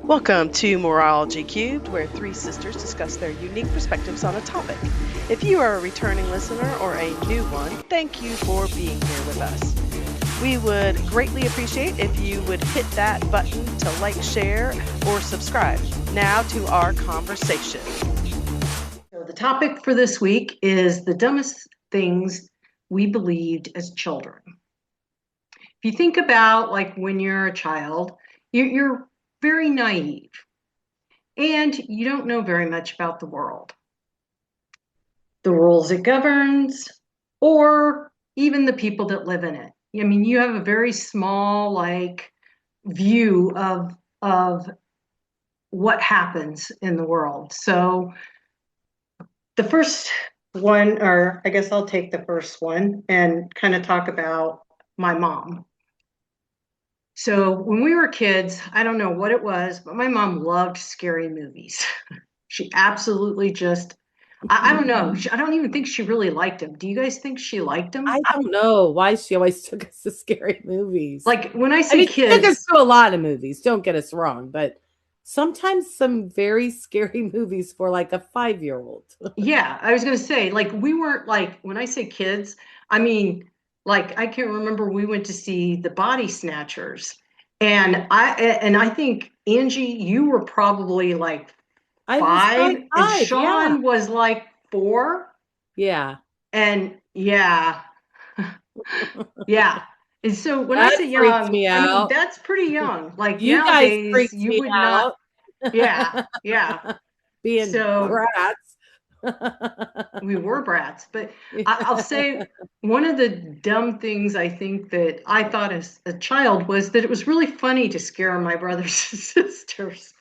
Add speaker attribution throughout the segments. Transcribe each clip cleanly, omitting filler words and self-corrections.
Speaker 1: Welcome to Mooreology³, where three sisters discuss their unique perspectives on a topic. If you are a returning listener or a new one, thank you for being here with us. We would greatly appreciate if you would hit that button to like, share, or subscribe. Now to our conversation.
Speaker 2: So the topic for this week is the dumbest things we believed as children. If you think about like when you're a child, you're very naive and you don't know very much about the world, the rules it governs, or even the people that live in it. I mean, you have a very small view of what happens in the world. So the first one, or I guess I'll take the first one and kind of talk about my mom. So when we were kids, I don't know what it was, but my mom loved scary movies. She absolutely just, I don't know. I don't even think she really liked them. Do you guys think she liked them?
Speaker 3: I don't know why she always took us to scary movies.
Speaker 2: Like when I
Speaker 3: I
Speaker 2: say
Speaker 3: mean, she took us
Speaker 2: kids,
Speaker 3: to a lot of movies, don't get us wrong, but sometimes some very scary movies for like a 5-year-old.
Speaker 2: yeah, I was going to say, like, we weren't like, when I say kids, I mean, like, I can remember we went to see the Body Snatchers. And I think, Angie, you were probably like
Speaker 3: I was
Speaker 2: five,
Speaker 3: probably
Speaker 2: and
Speaker 3: 5, yeah.
Speaker 2: Sean was like 4.
Speaker 3: Yeah.
Speaker 2: And yeah, yeah. And so when I
Speaker 3: That
Speaker 2: say
Speaker 3: freaks
Speaker 2: young,
Speaker 3: me
Speaker 2: I mean,
Speaker 3: out.
Speaker 2: that's pretty young. Like
Speaker 3: You guys
Speaker 2: nowadays,
Speaker 3: freaked
Speaker 2: you
Speaker 3: me
Speaker 2: would not,
Speaker 3: out.
Speaker 2: yeah, yeah.
Speaker 3: Being
Speaker 2: So
Speaker 3: brats.
Speaker 2: we were brats, but I'll say one of the dumb things I think that I thought as a child was that it was really funny to scare my brothers and sisters,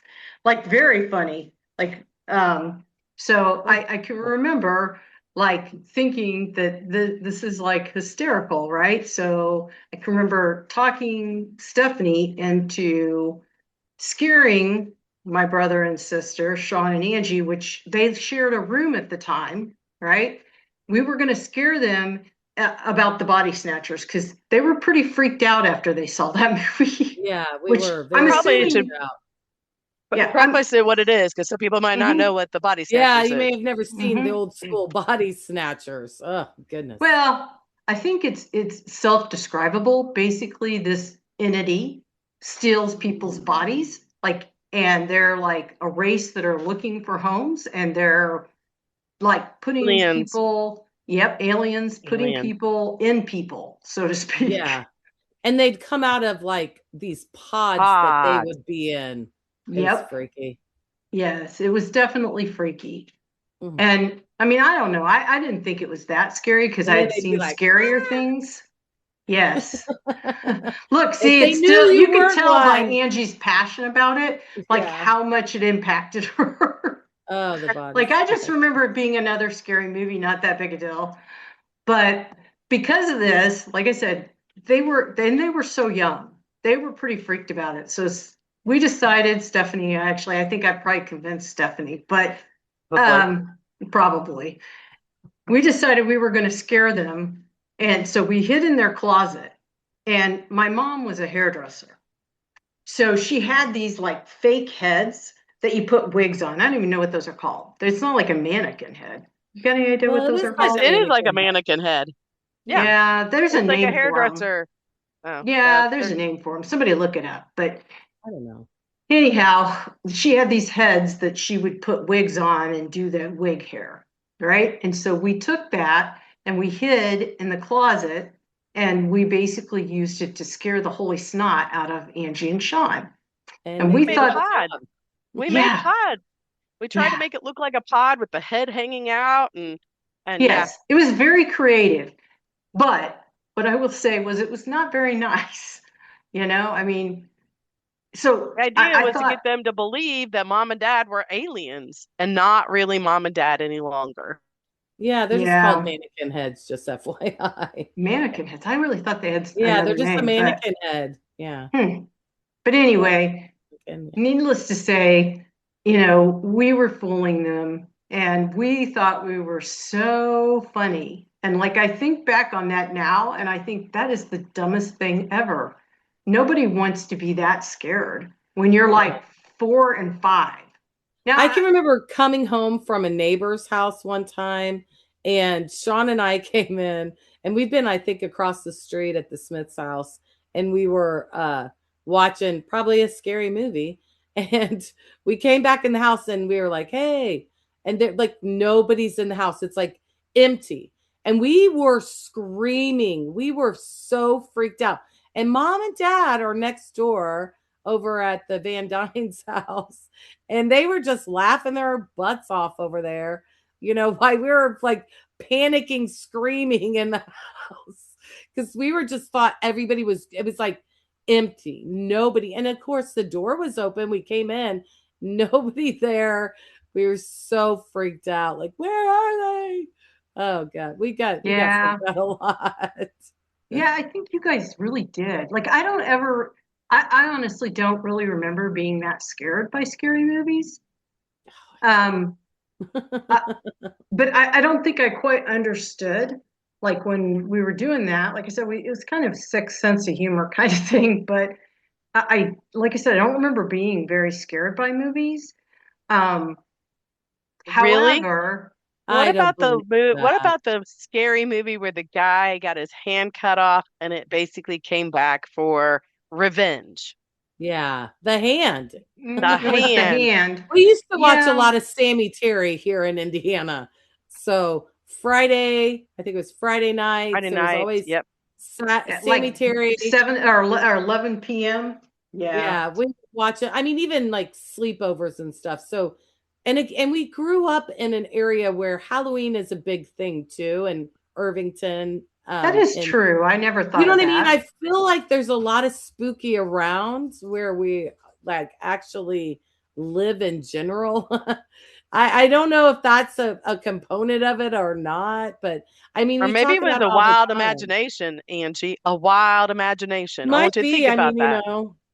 Speaker 2: like very funny. So I can remember like thinking that this is like hysterical, right? So I can remember talking Stephanie into scaring my brother and sister, Sean and Angie, which they shared a room at the time, right? We were going to scare them about the Body Snatchers because they were pretty freaked out after they saw that movie.
Speaker 3: Yeah, we
Speaker 2: Which
Speaker 3: were
Speaker 2: I'm
Speaker 3: very
Speaker 1: Probably should
Speaker 2: assuming,
Speaker 3: freaked out.
Speaker 2: yeah,
Speaker 1: probably say what it is, because some people might not know
Speaker 2: mhm,
Speaker 1: what the body
Speaker 3: Yeah,
Speaker 1: snatchers
Speaker 3: you
Speaker 1: is.
Speaker 3: may have never seen the
Speaker 2: mhm.
Speaker 3: old school Body Snatchers. Oh, goodness.
Speaker 2: Well, I think it's self-describable. Basically, this entity steals people's bodies, like, and they're like a race that are looking for homes, and they're like putting
Speaker 1: Aliens.
Speaker 2: people, yep, aliens, putting
Speaker 1: Alien.
Speaker 2: people in people, so to speak.
Speaker 3: Yeah. And they'd come out of like these pods that they
Speaker 1: Pod.
Speaker 3: would be in. It was
Speaker 2: Yep.
Speaker 3: freaky.
Speaker 2: Yes, it was definitely freaky.
Speaker 3: Mhm.
Speaker 2: And I mean, I don't know. I didn't think it was that scary because
Speaker 3: And
Speaker 2: I
Speaker 3: then
Speaker 2: had
Speaker 3: they'd be
Speaker 2: seen
Speaker 3: like,
Speaker 2: scarier things. Yes.
Speaker 3: "Ah."
Speaker 2: Look,
Speaker 3: If
Speaker 2: see,
Speaker 3: they
Speaker 2: it's
Speaker 3: knew
Speaker 2: still,
Speaker 3: you
Speaker 2: you could
Speaker 3: weren't
Speaker 2: tell by
Speaker 3: one.
Speaker 2: Angie's passion about it, like
Speaker 3: Yeah.
Speaker 2: how much it impacted her.
Speaker 3: Oh, the body
Speaker 2: Like I just
Speaker 3: snatch.
Speaker 2: remember it being another scary movie, not that big a deal. But because of this, like I said, they were so young. They were pretty freaked about it. So we decided, Stephanie, actually, I think I probably convinced Stephanie, but
Speaker 1: Probably.
Speaker 2: um, probably. We decided we were going to scare them. And so we hid in their closet. And my mom was a hairdresser. So she had these like fake heads that you put wigs on. I don't even know what those are called. It's not like a mannequin head. You got any idea what
Speaker 3: Well, it
Speaker 2: those
Speaker 3: is
Speaker 2: are
Speaker 3: like
Speaker 2: called?
Speaker 3: a
Speaker 1: It is like a
Speaker 3: mannequin head.
Speaker 1: mannequin head. Yeah.
Speaker 2: Yeah, there's a
Speaker 1: It's like a
Speaker 2: name for them.
Speaker 1: hairdresser. Oh,
Speaker 2: Yeah, there's a
Speaker 1: there's
Speaker 2: name for them. Somebody look it up. But
Speaker 3: I don't know.
Speaker 2: anyhow, she had these heads that she would put wigs on and do the wig hair, right? And so we took that and we hid in the closet and we basically used it to scare the holy snot out of Angie and Sean.
Speaker 3: And
Speaker 2: And
Speaker 3: they
Speaker 1: we
Speaker 2: we
Speaker 1: made a
Speaker 3: did a
Speaker 2: thought,
Speaker 3: good
Speaker 1: pod.
Speaker 3: job.
Speaker 1: We made
Speaker 2: yeah,
Speaker 1: pod. We tried to
Speaker 2: yeah,
Speaker 1: make it look like a pod with the head hanging out and yeah.
Speaker 2: yes, it was very creative. But what I will say was it was not very nice. I mean, so
Speaker 1: The idea
Speaker 2: I
Speaker 1: was to
Speaker 2: thought,
Speaker 1: get them to believe that mom and dad were aliens and not really mom and dad any longer.
Speaker 3: Yeah, they're just called
Speaker 2: yeah,
Speaker 3: mannequin heads, just FYI.
Speaker 2: mannequin heads. I really thought they had
Speaker 3: Yeah, they're
Speaker 2: another
Speaker 3: just a
Speaker 2: name, but
Speaker 3: mannequin head. Yeah.
Speaker 2: hmm. But anyway,
Speaker 3: And
Speaker 2: needless to say, we were fooling them and we thought we were so funny. And like I think back on that now, and I think that is the dumbest thing ever. Nobody wants to be that scared when you're
Speaker 3: yeah.
Speaker 2: like 4 and 5. Now,
Speaker 3: I can remember coming home from a neighbor's house one time, and Sean and I came in, and we've been, I think, across the street at the Smith's house, and we were watching probably a scary movie. And we came back in the house, and we were like, "Hey!" And they're like, nobody's in the house. It's like empty, and we were screaming. We were so freaked out. And mom and dad are next door over at the Van Dyne's house, and they were just laughing their butts off over there, while we were like panicking, screaming in the house because we were just thought everybody was, it was like empty, nobody. And of course, the door was open. We came in, nobody there. We were so freaked out. Like, where are they? Oh God, we got
Speaker 2: yeah.
Speaker 3: freaked out a lot.
Speaker 2: Yeah, I think you guys really did. Like, I honestly don't really remember being that scared by scary movies. Um, I, but I don't think I quite understood, like when we were doing that. Like I said, it was kind of sixth sense of humor kind of thing. But like I said, I don't remember being very scared by movies. Um,
Speaker 1: Really?
Speaker 2: however,
Speaker 1: What
Speaker 3: I don't
Speaker 1: about
Speaker 3: believe
Speaker 1: what
Speaker 3: that.
Speaker 1: about the scary movie where the guy got his hand cut off and it basically came back for revenge?
Speaker 3: Yeah, The Hand.
Speaker 1: The
Speaker 2: it was The
Speaker 1: hand.
Speaker 2: Hand.
Speaker 3: We used to watch a
Speaker 2: Yeah,
Speaker 3: lot of Sammy Terry here in Indiana. So Friday, I think it was Friday nights.
Speaker 1: Friday
Speaker 3: There was
Speaker 1: nights.
Speaker 3: always
Speaker 1: Yep.
Speaker 3: Sammy
Speaker 2: like
Speaker 3: Terry.
Speaker 2: 7 or 11 p.m. Yeah.
Speaker 3: Yeah, we watch it. I mean, even like sleepovers and stuff. So, and we grew up in an area where Halloween is a big thing too, in Irvington.
Speaker 2: That is
Speaker 3: And
Speaker 2: true. I never
Speaker 3: you
Speaker 2: thought
Speaker 3: know
Speaker 2: of
Speaker 3: what I mean?
Speaker 2: that.
Speaker 3: I feel like there's a lot of spooky around where we like actually live in general. I don't know if that's a component of it or not, but I mean,
Speaker 1: Or
Speaker 3: we
Speaker 1: maybe
Speaker 3: talk
Speaker 1: it was
Speaker 3: about it
Speaker 1: a
Speaker 3: all the
Speaker 1: wild
Speaker 3: time.
Speaker 1: imagination, Angie. A wild imagination. I
Speaker 3: Might
Speaker 1: want you to
Speaker 3: be.
Speaker 1: think
Speaker 3: I
Speaker 1: about
Speaker 3: mean,
Speaker 1: that.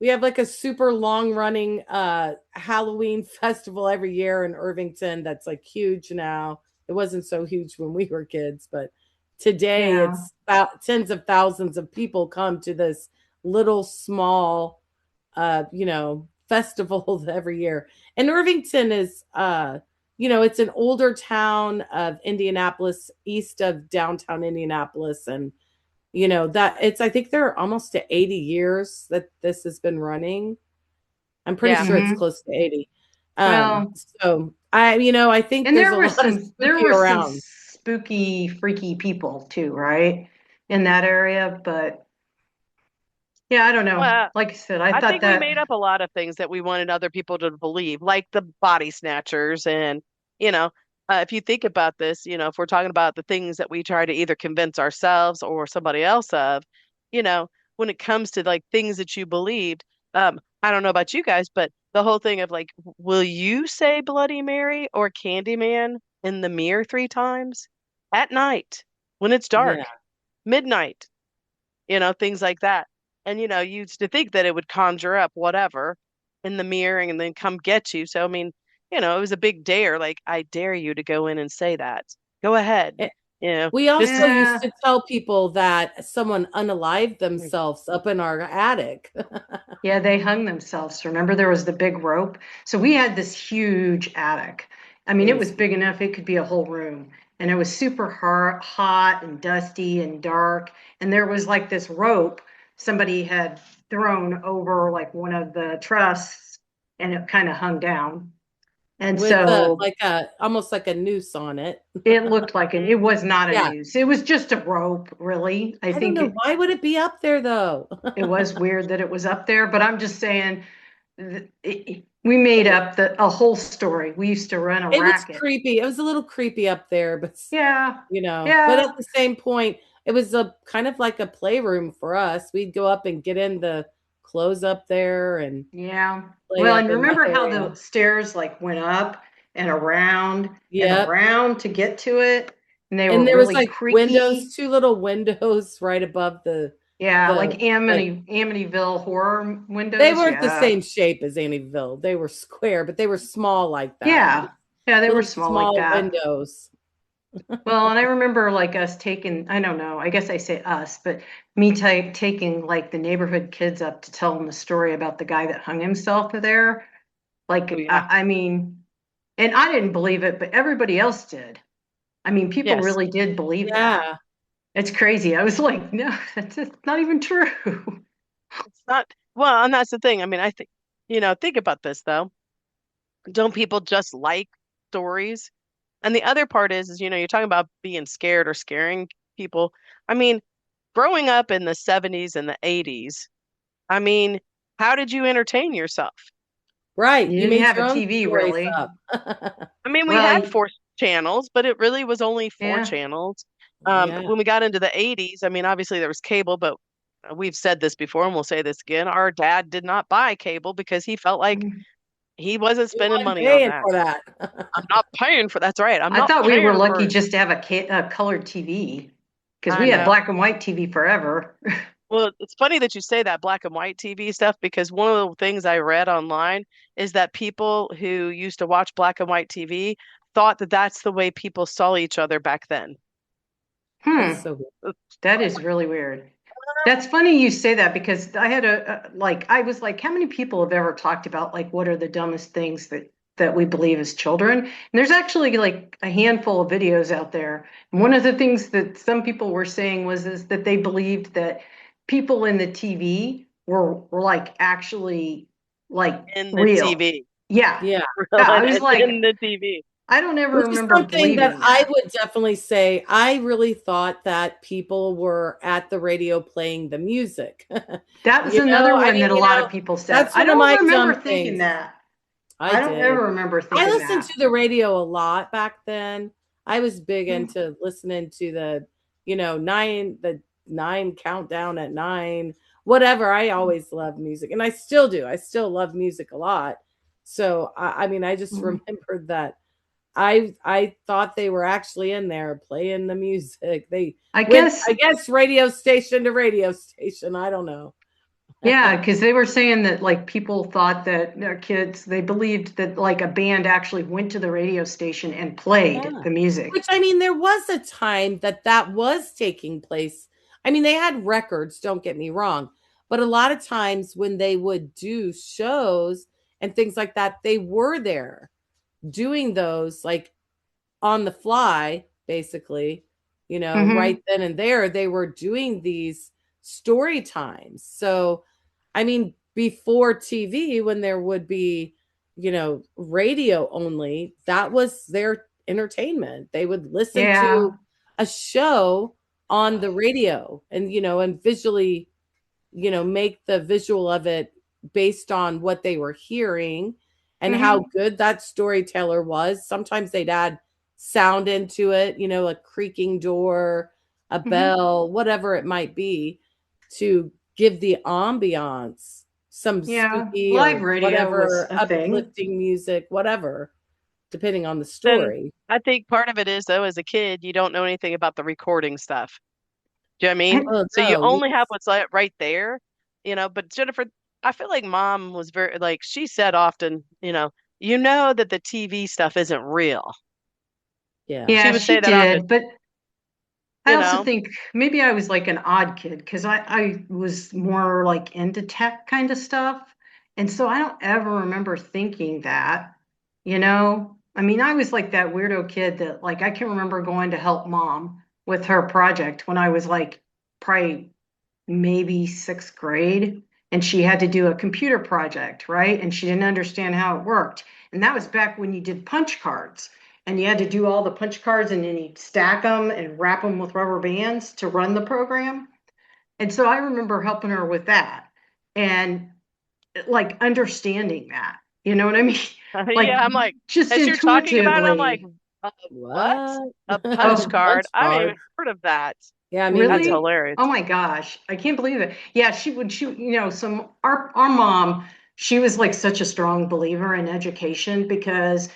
Speaker 3: we have like a super long running Halloween festival every year in Irvington that's like huge now. It wasn't so huge when we were kids, but today
Speaker 2: Yeah.
Speaker 3: it's about tens of thousands of people come to this little small festivals every year. And Irvington is it's an older town of Indianapolis, east of downtown Indianapolis. And that it's, I think they're almost to 80 years that this has been running. I'm pretty
Speaker 1: Yeah.
Speaker 3: sure it's
Speaker 2: Hmm.
Speaker 3: close to 80.
Speaker 2: Well,
Speaker 3: So I think
Speaker 2: and
Speaker 3: there's a lot of
Speaker 2: there
Speaker 3: spooky
Speaker 2: were some
Speaker 3: around.
Speaker 2: spooky, freaky people too, right? In that area. But yeah, I don't know.
Speaker 1: Well,
Speaker 2: Like I said, I
Speaker 1: I
Speaker 2: thought
Speaker 1: think we
Speaker 2: that
Speaker 1: made up a lot of things that we wanted other people to believe, like the body snatchers. And, you know, if you think about this, if we're talking about the things that we try to either convince ourselves or somebody else of, you know, when it comes to like things that you believed, I don't know about you guys, but the whole thing of like, will you say Bloody Mary or Candyman in the mirror 3 times at night when it's
Speaker 3: Yeah.
Speaker 1: dark, midnight? Things like that. And, you used to think that it would conjure up whatever in the mirror and then come get you. So, I mean, it was a big dare. Like, I dare you to go in and say that. Go ahead.
Speaker 3: Eh,
Speaker 1: You know,
Speaker 3: We
Speaker 1: just
Speaker 3: also
Speaker 1: to,
Speaker 3: used
Speaker 2: yeah.
Speaker 3: to tell people that someone unalived themselves up in our attic.
Speaker 2: Yeah, they hung themselves. Remember, there was the big rope. So we had this huge attic. I mean,
Speaker 3: It
Speaker 2: it was
Speaker 3: was
Speaker 2: big enough, it could be a whole room. And it was super hot and dusty and dark. And there was like this rope somebody had thrown over like one of the trusses and it kind of hung down. And
Speaker 3: with
Speaker 2: so
Speaker 3: like a almost like a noose on it.
Speaker 2: it looked like it was not a
Speaker 3: Yeah.
Speaker 2: noose. It was just a rope, really. I
Speaker 3: I don't
Speaker 2: think
Speaker 3: know, why would it be up there though?
Speaker 2: it was weird that it was up there, but I'm just saying we made up a whole story. We used to run a
Speaker 3: It was
Speaker 2: racket.
Speaker 3: creepy. It was a little creepy up there, but
Speaker 2: Yeah,
Speaker 3: but at
Speaker 2: yeah,
Speaker 3: the same point, it was a kind of like a playroom for us. We'd go up and get in the clothes up there and
Speaker 2: yeah.
Speaker 3: play
Speaker 2: Well,
Speaker 3: up
Speaker 2: and
Speaker 3: in that
Speaker 2: remember how
Speaker 3: area.
Speaker 2: the stairs like went up and
Speaker 3: Yep.
Speaker 2: around to get to it, and they
Speaker 3: And
Speaker 2: were
Speaker 3: there was
Speaker 2: really
Speaker 3: like windows,
Speaker 2: creaky.
Speaker 3: two little windows right above
Speaker 2: Yeah,
Speaker 3: the
Speaker 2: like
Speaker 3: like
Speaker 2: Amityville horror
Speaker 3: they
Speaker 2: windows.
Speaker 3: weren't the
Speaker 2: Yeah,
Speaker 3: same shape as Annieville. They were square, but they were small like that.
Speaker 2: yeah, yeah. They were
Speaker 3: Little
Speaker 2: small like
Speaker 3: small
Speaker 2: that.
Speaker 3: windows.
Speaker 2: Well, and I remember like us taking, I don't know, I guess I say us, but me taking like the neighborhood kids up to tell them the story about the guy that hung himself there. Like,
Speaker 1: Oh, yeah.
Speaker 2: I mean, and I didn't believe it, but everybody else did. I mean, people
Speaker 1: Yes.
Speaker 2: really did believe that.
Speaker 3: Yeah.
Speaker 2: It's crazy. I was like, no, that's just not even true.
Speaker 1: It's not, well, and that's the thing. I mean, I think, think about this though. Don't people just like stories? And the other part is, you're talking about being scared or scaring people. I mean, growing up in the 70s and the 80s, I mean, how did you entertain yourself?
Speaker 3: Right.
Speaker 2: You
Speaker 3: You
Speaker 2: didn't
Speaker 3: made
Speaker 2: have a
Speaker 3: your own
Speaker 2: TV
Speaker 3: stories
Speaker 2: really.
Speaker 3: up.
Speaker 1: I mean, we had
Speaker 2: Well,
Speaker 1: four channels, but it really was only four
Speaker 2: yeah.
Speaker 1: channels.
Speaker 3: Yeah.
Speaker 1: When we got into the 80s, I mean, obviously there was cable, but we've said this before and we'll say this again. Our dad did not buy cable because he felt like he wasn't
Speaker 3: You
Speaker 1: spending
Speaker 3: weren't
Speaker 1: money on
Speaker 3: paying
Speaker 1: that.
Speaker 3: for that.
Speaker 1: I'm not paying for that's right. I'm
Speaker 2: I
Speaker 1: not
Speaker 2: thought we were
Speaker 1: paying
Speaker 2: lucky
Speaker 1: for
Speaker 2: just to have a colored TV because
Speaker 1: I
Speaker 2: we had
Speaker 1: know.
Speaker 2: black and white TV forever.
Speaker 1: Well, it's funny that you say that black and white TV stuff because one of the things I read online is that people who used to watch black and white TV thought that that's the way people saw each other back then.
Speaker 3: That's
Speaker 2: Hmm.
Speaker 3: so good.
Speaker 2: That is really weird. That's funny you say that because I had like I was like, how many people have ever talked about like what are the dumbest things that we believe as children? And there's actually like a handful of videos out there. And one of the things that some people were saying was is that they believed that people in the TV were like actually like
Speaker 1: In the
Speaker 2: real.
Speaker 1: TV.
Speaker 2: Yeah.
Speaker 3: Yeah.
Speaker 2: Yeah.
Speaker 1: Real
Speaker 2: I was
Speaker 1: in
Speaker 2: like,
Speaker 1: the TV.
Speaker 2: I don't ever
Speaker 3: Which is
Speaker 2: remember
Speaker 3: something that
Speaker 2: believing
Speaker 3: I
Speaker 2: that.
Speaker 3: would definitely say. I really thought that people were at the radio playing the music.
Speaker 2: That was another
Speaker 3: I
Speaker 2: one
Speaker 3: mean,
Speaker 2: that a lot of people said.
Speaker 3: that's
Speaker 2: I
Speaker 3: one of
Speaker 2: don't
Speaker 3: my
Speaker 2: remember
Speaker 3: dumb
Speaker 2: thinking
Speaker 3: things.
Speaker 2: that.
Speaker 3: I
Speaker 2: I don't
Speaker 3: did.
Speaker 2: ever remember
Speaker 3: I
Speaker 2: thinking
Speaker 3: listened
Speaker 2: that.
Speaker 3: to the radio a lot back then. I was big
Speaker 2: Hmm.
Speaker 3: into listening to the nine countdown at 9, whatever. I always loved music and I still do. I still love music a lot. So I mean, I just
Speaker 2: Hmm.
Speaker 3: remembered that I thought they were actually in there playing the music. They
Speaker 2: I
Speaker 3: went,
Speaker 2: guess,
Speaker 3: I guess, radio station to radio station. I don't know.
Speaker 2: yeah, because they were saying that like people thought that their kids, they believed that like a band actually went to the radio station and played
Speaker 3: Yeah.
Speaker 2: the music.
Speaker 3: Which, I mean, there was a time that that was taking place. I mean, they had records, don't get me wrong, but a lot of times when they would do shows and things like that, they were there doing those like on the fly, basically,
Speaker 2: Hmm.
Speaker 3: right then and there. They were doing these story times. So, I mean, before TV, when there would be, radio only, that was their entertainment. They would listen
Speaker 2: Yeah.
Speaker 3: to a show on the radio and, and visually, make the visual of it based on what they were hearing and how
Speaker 2: Hmm.
Speaker 3: good that storyteller was. Sometimes they'd add sound into it, a creaking door, a
Speaker 2: Hmm.
Speaker 3: bell, whatever it might be, to give the ambiance, some
Speaker 2: Yeah.
Speaker 3: spooky
Speaker 2: Live
Speaker 3: or
Speaker 2: radio was
Speaker 3: whatever,
Speaker 2: a thing.
Speaker 3: uplifting music, whatever, depending on the
Speaker 1: Then
Speaker 3: story.
Speaker 1: I think part of it is though, as a kid, you don't know anything about the recording stuff. Do you know what I mean?
Speaker 2: And
Speaker 3: Oh
Speaker 1: So you
Speaker 3: no,
Speaker 1: only have what's like right there, but Jennifer, I feel like mom was very like she said often, that the TV stuff isn't real.
Speaker 3: yeah.
Speaker 1: She
Speaker 2: yeah,
Speaker 1: would say
Speaker 2: she
Speaker 1: that often,
Speaker 2: did. But I
Speaker 1: you
Speaker 2: also
Speaker 1: know.
Speaker 2: think maybe I was like an odd kid because I was more like into tech kind of stuff. And so I don't ever remember thinking that, you know? I mean, I was like that weirdo kid that like I can remember going to help mom with her project when I was like probably maybe sixth grade. And she had to do a computer project, right? And she didn't understand how it worked. And that was back when you did punch cards and you had to do all the punch cards and then you stack them and wrap them with rubber bands to run the program. And so I remember helping her with that and like understanding that, you know what I mean? Like
Speaker 1: Yeah, I'm like,
Speaker 2: just
Speaker 1: as you're talking about it, I'm like,
Speaker 2: intuitively.
Speaker 1: what?
Speaker 3: What?
Speaker 1: A punch
Speaker 2: Oh,
Speaker 1: card?
Speaker 3: Punch
Speaker 1: I haven't even
Speaker 3: cards.
Speaker 1: heard of that.
Speaker 3: Yeah, me
Speaker 1: That's
Speaker 3: neither.
Speaker 2: really?
Speaker 1: hilarious.
Speaker 2: Oh my gosh. I can't believe it. Yeah, she would shoot, some our mom, she was like such a strong believer in education because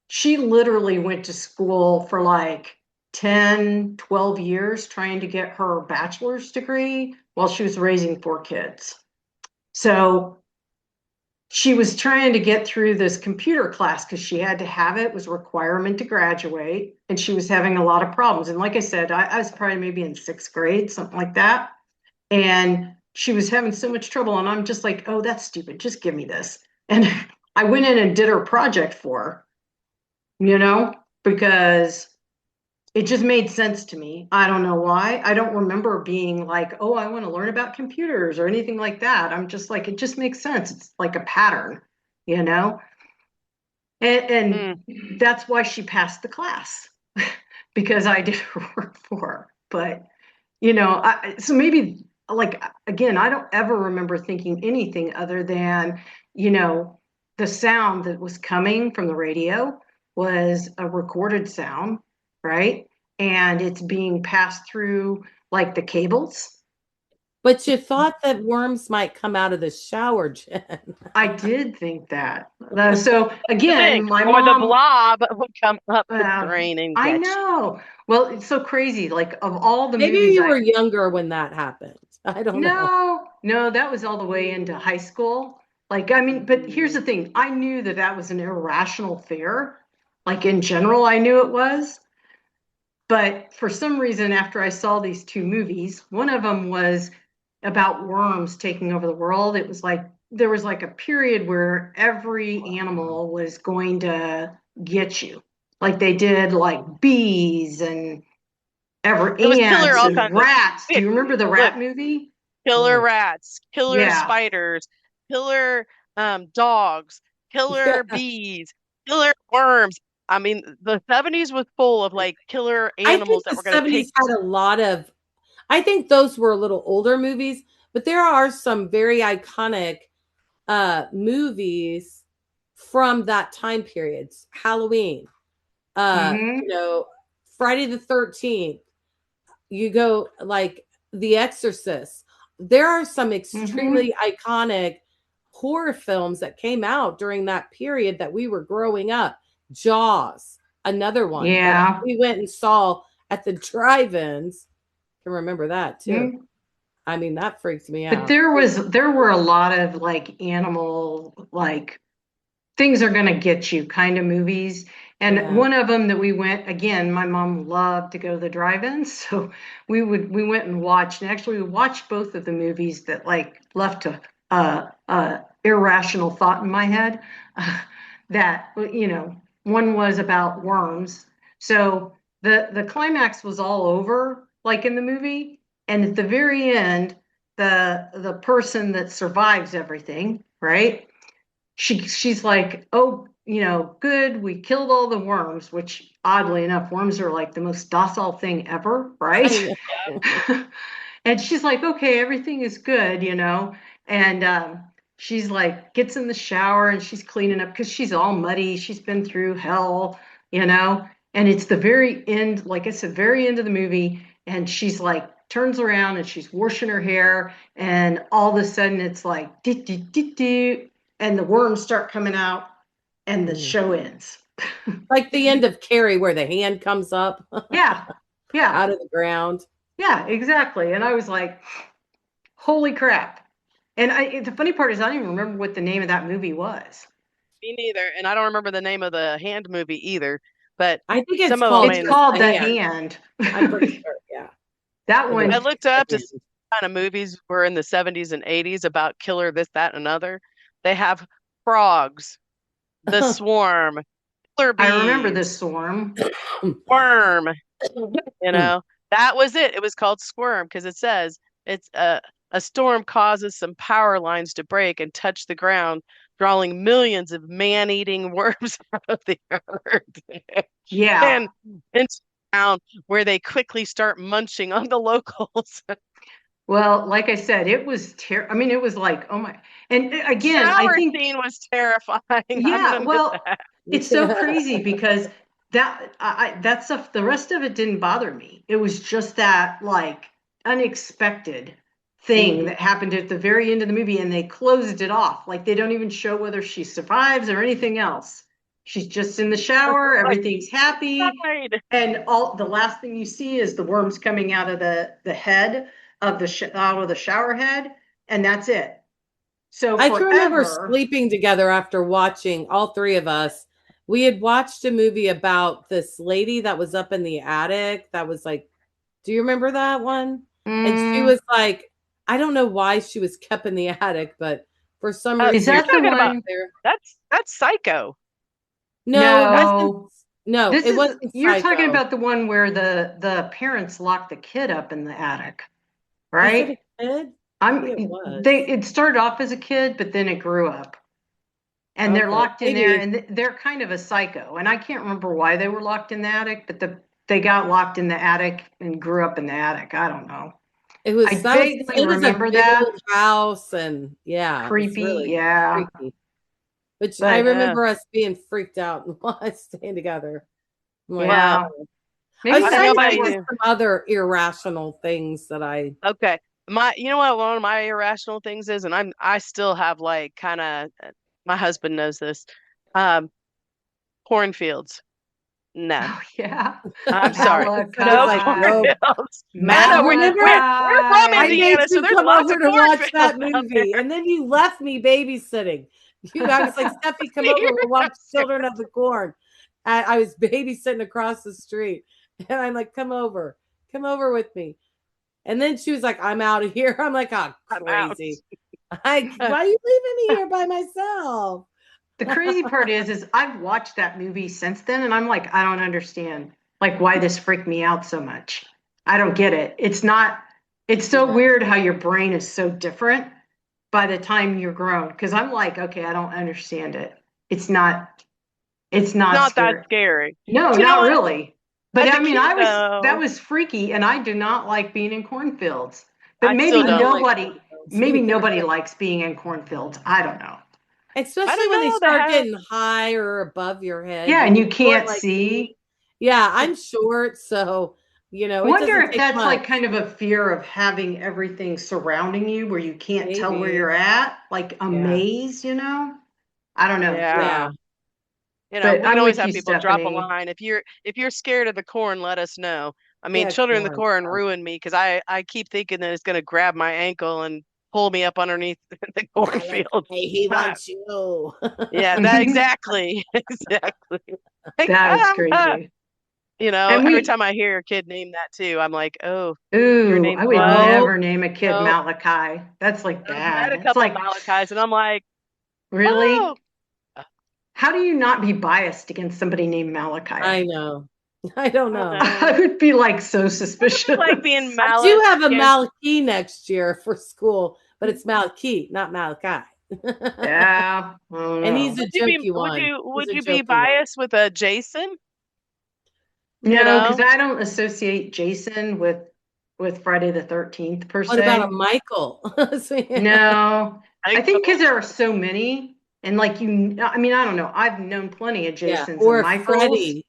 Speaker 2: she literally went to school for like 10, 12 years trying to get her bachelor's degree while she was raising four kids. So she was trying to get through this computer class because she had to have it. It was a requirement to graduate, and she was having a lot of problems. And like I said, I was probably maybe in sixth grade, something like that. And she was having so much trouble. And I'm just like, oh, that's stupid. Just give me this. And I went in and did her project for her, because it just made sense to me. I don't know why. I don't remember being like, oh, I want to learn about computers or anything like that. I'm just like, it just makes sense. It's like a pattern, you know? And that's why she passed the class because I did her work for her. But, so maybe like, again, I don't ever remember thinking anything other than, the sound that was coming from the radio was a recorded sound, right? And it's being passed through like the cables.
Speaker 3: But you thought that worms might come out of the shower, Jen.
Speaker 2: I did think that. So again, my
Speaker 1: or the
Speaker 2: mom,
Speaker 1: blob would come up the drain and
Speaker 2: I
Speaker 1: get
Speaker 2: know. Well, it's so crazy. Like of all the
Speaker 3: Maybe
Speaker 2: movies,
Speaker 3: you were younger when that happened. I don't know.
Speaker 2: No, that was all the way into high school. Like, I mean, but here's the thing. I knew that that was an irrational fear. Like in general, I knew it was. But for some reason, after I saw these two movies, one of them was about worms taking over the world. It was like there was like a period where every animal was going to get you. Like they did like bees and
Speaker 1: it was killer
Speaker 2: ants
Speaker 1: all
Speaker 2: and
Speaker 1: kinds
Speaker 2: rats.
Speaker 1: of
Speaker 2: Do you remember the rat
Speaker 1: look,
Speaker 2: movie?
Speaker 1: killer rats, killer
Speaker 2: Yeah.
Speaker 1: spiders, killer dogs, killer bees, killer worms. I mean, the 70s was full of like killer animals that were going to take.
Speaker 3: Had a lot of. I think those were a little older movies, but there are some very iconic movies from that time period. Halloween, Friday the 13th. You go like The Exorcist. There are some extremely iconic horror films that came out during that period that we were growing up. Jaws, another one that we went and saw at the drive-ins. I can remember that too. I mean, that freaks me out.
Speaker 2: But there were a lot of like animal, like things are gonna get you kind of movies. And one of them that we went, again, my mom loved to go to the drive-ins. So we went and watched, and actually we watched both of the movies that like left a irrational thought in my head. That, one was about worms. So the climax was all over, like in the movie. And at the very end, the person that survives everything, right? She's like, oh, good, we killed all the worms, which oddly enough, worms are like the most docile thing ever, right? And she's like, okay, everything is good, and she's like gets in the shower and she's cleaning up because she's all muddy, she's been through hell, and it's the very end, like I said, very end of the movie, and she's like turns around and she's washing her hair, and all of a sudden it's like and the worms start coming out and the show ends.
Speaker 3: Like the end of Carrie where the hand comes up.
Speaker 2: Yeah.
Speaker 3: Out of the ground.
Speaker 2: Yeah, exactly. And I was like, holy crap. And the funny part is I don't even remember what the name of that movie was.
Speaker 1: Me neither. And I don't remember the name of the hand movie either. But
Speaker 3: I think it's
Speaker 2: called The Hand.
Speaker 3: I'm pretty sure, yeah.
Speaker 2: That one.
Speaker 1: I looked up to see what kind of movies were in the 70s and 80s about killer this, that, and another. They have frogs, the swarm, killer bees.
Speaker 2: I remember the swarm.
Speaker 1: Worm. That was it. It was called Squirm because it says it's a storm causes some power lines to break and touch the ground, drawing millions of man-eating worms out of the earth.
Speaker 2: Yeah.
Speaker 1: And into town where they quickly start munching on the locals.
Speaker 2: Well, like I said, it was I mean, it was like, oh my, and again,
Speaker 1: Shower
Speaker 2: I think
Speaker 1: scene was terrifying.
Speaker 2: Yeah, well, it's so crazy because that stuff, the rest of it didn't bother me. It was just that like unexpected thing that happened at the very end of the movie, and they closed it off. Like they don't even show whether she survives or anything else. She's just in the shower, everything's happy, and all the last thing you see is the worms coming out of the head of out of the shower head, and that's it. So
Speaker 3: I can remember sleeping together after watching, all three of us. We had watched a movie about this lady that was up in the attic. That was like, do you remember that one? And she was like, I don't know why she was kept in the attic, but For some reason,
Speaker 2: Is that the
Speaker 1: talking about
Speaker 2: one?
Speaker 3: there.
Speaker 1: that's Psycho.
Speaker 3: No, it wasn't.
Speaker 2: No.
Speaker 3: No,
Speaker 2: This
Speaker 3: it
Speaker 2: is
Speaker 3: wasn't
Speaker 2: you're talking
Speaker 3: Psycho.
Speaker 2: about the one where the parents locked the kid up in the attic,
Speaker 3: Was it
Speaker 2: right?
Speaker 3: a kid? Maybe it
Speaker 2: I'm
Speaker 3: was.
Speaker 2: it started off as a kid, but then it grew up. And they're
Speaker 3: Okay,
Speaker 2: locked in there,
Speaker 3: maybe.
Speaker 2: and they're kind of a psycho. And I can't remember why they were locked in the attic, but they got locked in the attic and grew up in the attic. I don't know.
Speaker 3: It was
Speaker 2: I
Speaker 3: that was
Speaker 2: vaguely
Speaker 3: it was a
Speaker 2: remember
Speaker 3: big
Speaker 2: that.
Speaker 3: old house, and yeah, it was
Speaker 2: Creepy,
Speaker 3: really
Speaker 2: yeah.
Speaker 3: freaky. Which I
Speaker 2: But
Speaker 3: remember us being freaked out and staying together. I'm like,
Speaker 1: Well,
Speaker 2: yeah,
Speaker 3: I
Speaker 2: maybe
Speaker 3: was
Speaker 1: I don't know
Speaker 3: trying to
Speaker 1: about
Speaker 2: that's
Speaker 3: think of
Speaker 2: why.
Speaker 1: you.
Speaker 3: some other irrational things that I.
Speaker 1: Okay. You know what one of my irrational things is, and I still have like kind of my husband knows this. Um, cornfields. No.
Speaker 2: Oh yeah,
Speaker 1: I'm sorry.
Speaker 3: So it's
Speaker 1: No
Speaker 3: like, nope.
Speaker 2: Malachi,
Speaker 1: cornfields. I know
Speaker 3: Remember,
Speaker 1: we're from
Speaker 3: I
Speaker 2: Malachi.
Speaker 3: made
Speaker 1: Indiana, so
Speaker 3: you
Speaker 1: there's
Speaker 3: come
Speaker 1: lots of
Speaker 3: over to watch
Speaker 1: cornfields
Speaker 3: that
Speaker 1: out there.
Speaker 3: movie, and then you left me babysitting. I was like, Steffi, come over. We'll watch Children of the Corn. I was babysitting across the street, and I'm like, come over with me. And then she was like, I'm out of here. I'm like, oh,
Speaker 1: I'm out.
Speaker 3: crazy. Why are you leaving me here by myself?
Speaker 2: The crazy part is I've watched that movie since then, and I'm like, I don't understand, like, why this freaked me out so much. I don't get it. It's not. It's so
Speaker 3: Yeah.
Speaker 2: weird how your brain is so different by the time you're grown. Because I'm like, okay, I don't understand it. It's not. It's not
Speaker 1: Not that
Speaker 2: scary.
Speaker 1: scary.
Speaker 2: No,
Speaker 1: But you know
Speaker 2: not
Speaker 1: what?
Speaker 2: really. But
Speaker 1: As a
Speaker 2: I mean,
Speaker 1: kid,
Speaker 2: that
Speaker 1: though,
Speaker 2: was freaky, and I do not like being in cornfields. But
Speaker 1: I still
Speaker 3: I don't
Speaker 1: don't.
Speaker 3: like
Speaker 2: maybe
Speaker 3: either.
Speaker 2: nobody likes being in cornfields. I don't know.
Speaker 1: I
Speaker 3: Especially
Speaker 1: don't
Speaker 3: when they
Speaker 1: know. The
Speaker 3: start
Speaker 1: hell.
Speaker 3: getting high or above your head.
Speaker 2: Yeah,
Speaker 3: When
Speaker 2: and
Speaker 3: you're
Speaker 2: you
Speaker 3: short
Speaker 2: can't
Speaker 3: like
Speaker 2: see.
Speaker 3: me. Yeah, I'm short, so
Speaker 2: I
Speaker 3: it
Speaker 2: wonder
Speaker 3: doesn't
Speaker 2: if
Speaker 3: take
Speaker 2: that's
Speaker 3: much.
Speaker 2: like kind of a fear of having everything surrounding you where you can't tell where
Speaker 3: Maybe.
Speaker 2: you're at, like a
Speaker 3: Yeah.
Speaker 2: maze, I don't know.
Speaker 1: Yeah.
Speaker 3: Yeah.
Speaker 2: But
Speaker 1: We can
Speaker 2: I'm
Speaker 1: always
Speaker 2: with
Speaker 1: have
Speaker 2: you,
Speaker 1: people drop a
Speaker 2: Stephanie.
Speaker 1: line. If you're scared of the corn, let us know. I mean,
Speaker 3: Yeah,
Speaker 1: Children of the
Speaker 3: corn
Speaker 1: Corn
Speaker 3: stuff.
Speaker 1: ruined me because I keep thinking that it's going to grab my ankle and pull me up underneath the
Speaker 3: Yeah, like,
Speaker 1: cornfield.
Speaker 3: hey, he wants you.
Speaker 1: Yeah, that exactly, exactly. Like,
Speaker 2: That's crazy. And
Speaker 1: every time I hear a kid name that too, I'm like, oh, your name's
Speaker 2: I would
Speaker 1: what?
Speaker 3: No,
Speaker 2: never name a kid
Speaker 3: no.
Speaker 2: Malachi. That's like
Speaker 1: I've met
Speaker 2: bad.
Speaker 1: a
Speaker 2: It's
Speaker 1: couple
Speaker 2: like,
Speaker 1: Malachis, and I'm like, oh,
Speaker 2: really? How do you not be biased against somebody named Malachi?
Speaker 3: I know. I don't
Speaker 1: I don't
Speaker 3: know.
Speaker 1: know.
Speaker 2: I would be like so
Speaker 1: I don't like being
Speaker 2: suspicious.
Speaker 3: I do
Speaker 1: Malice
Speaker 3: have a
Speaker 1: against.
Speaker 3: Malachi next year for school, but it's Malachi, not Malachi.
Speaker 2: Yeah, I don't
Speaker 3: And he's
Speaker 2: know.
Speaker 3: a
Speaker 1: Would you be
Speaker 3: jokey
Speaker 1: would
Speaker 3: one.
Speaker 1: you
Speaker 3: He's
Speaker 1: would
Speaker 3: a
Speaker 1: you be
Speaker 3: jokey one.
Speaker 1: biased with a Jason? You
Speaker 2: No, because
Speaker 1: know,
Speaker 2: I don't associate Jason with Friday the 13th per
Speaker 3: What about a
Speaker 2: se.
Speaker 3: Michael?
Speaker 2: No, I
Speaker 1: I
Speaker 2: think because there are so many, and like I mean, I don't know. I've known plenty of
Speaker 3: Yeah,
Speaker 2: Jasons and
Speaker 3: or
Speaker 2: Michaels
Speaker 3: Freddie.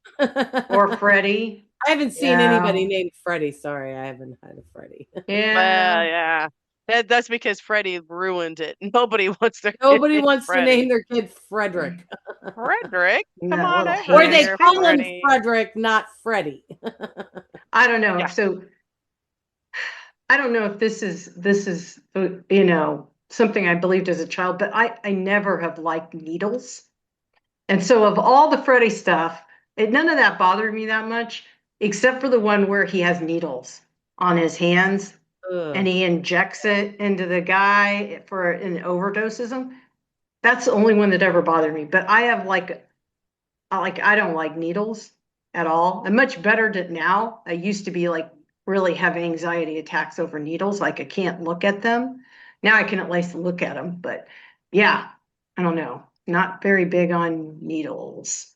Speaker 2: or
Speaker 3: I
Speaker 2: Freddie.
Speaker 3: haven't seen
Speaker 2: Yeah,
Speaker 3: anybody named Freddie. Sorry, I haven't had a Freddie.
Speaker 1: well,
Speaker 2: yeah.
Speaker 1: yeah. That's because Freddie ruined it. Nobody wants their kid
Speaker 3: Nobody
Speaker 1: named
Speaker 3: wants to name
Speaker 1: Freddie.
Speaker 3: their kid Frederick.
Speaker 1: Frederick, come
Speaker 2: That
Speaker 1: on
Speaker 2: little
Speaker 1: over
Speaker 3: Or
Speaker 2: hair's
Speaker 3: they
Speaker 1: here,
Speaker 3: call him
Speaker 2: face.
Speaker 1: Freddie.
Speaker 3: Frederick, not Freddie.
Speaker 2: I don't know.
Speaker 1: Yeah.
Speaker 2: So I don't know if this is something I believed as a child, but I never have liked needles. And so of all the Freddy stuff, none of that bothered me that much, except for the one where he has needles on his hands and
Speaker 3: Ugh.
Speaker 2: he injects it into the guy for and overdoses him. That's the only one that ever bothered me. But I have I don't like needles at all. I'm much better now. I used to be like really have anxiety attacks over needles. Like I can't look at them. Now I can at least look at them. But yeah, I don't know. Not very big on needles.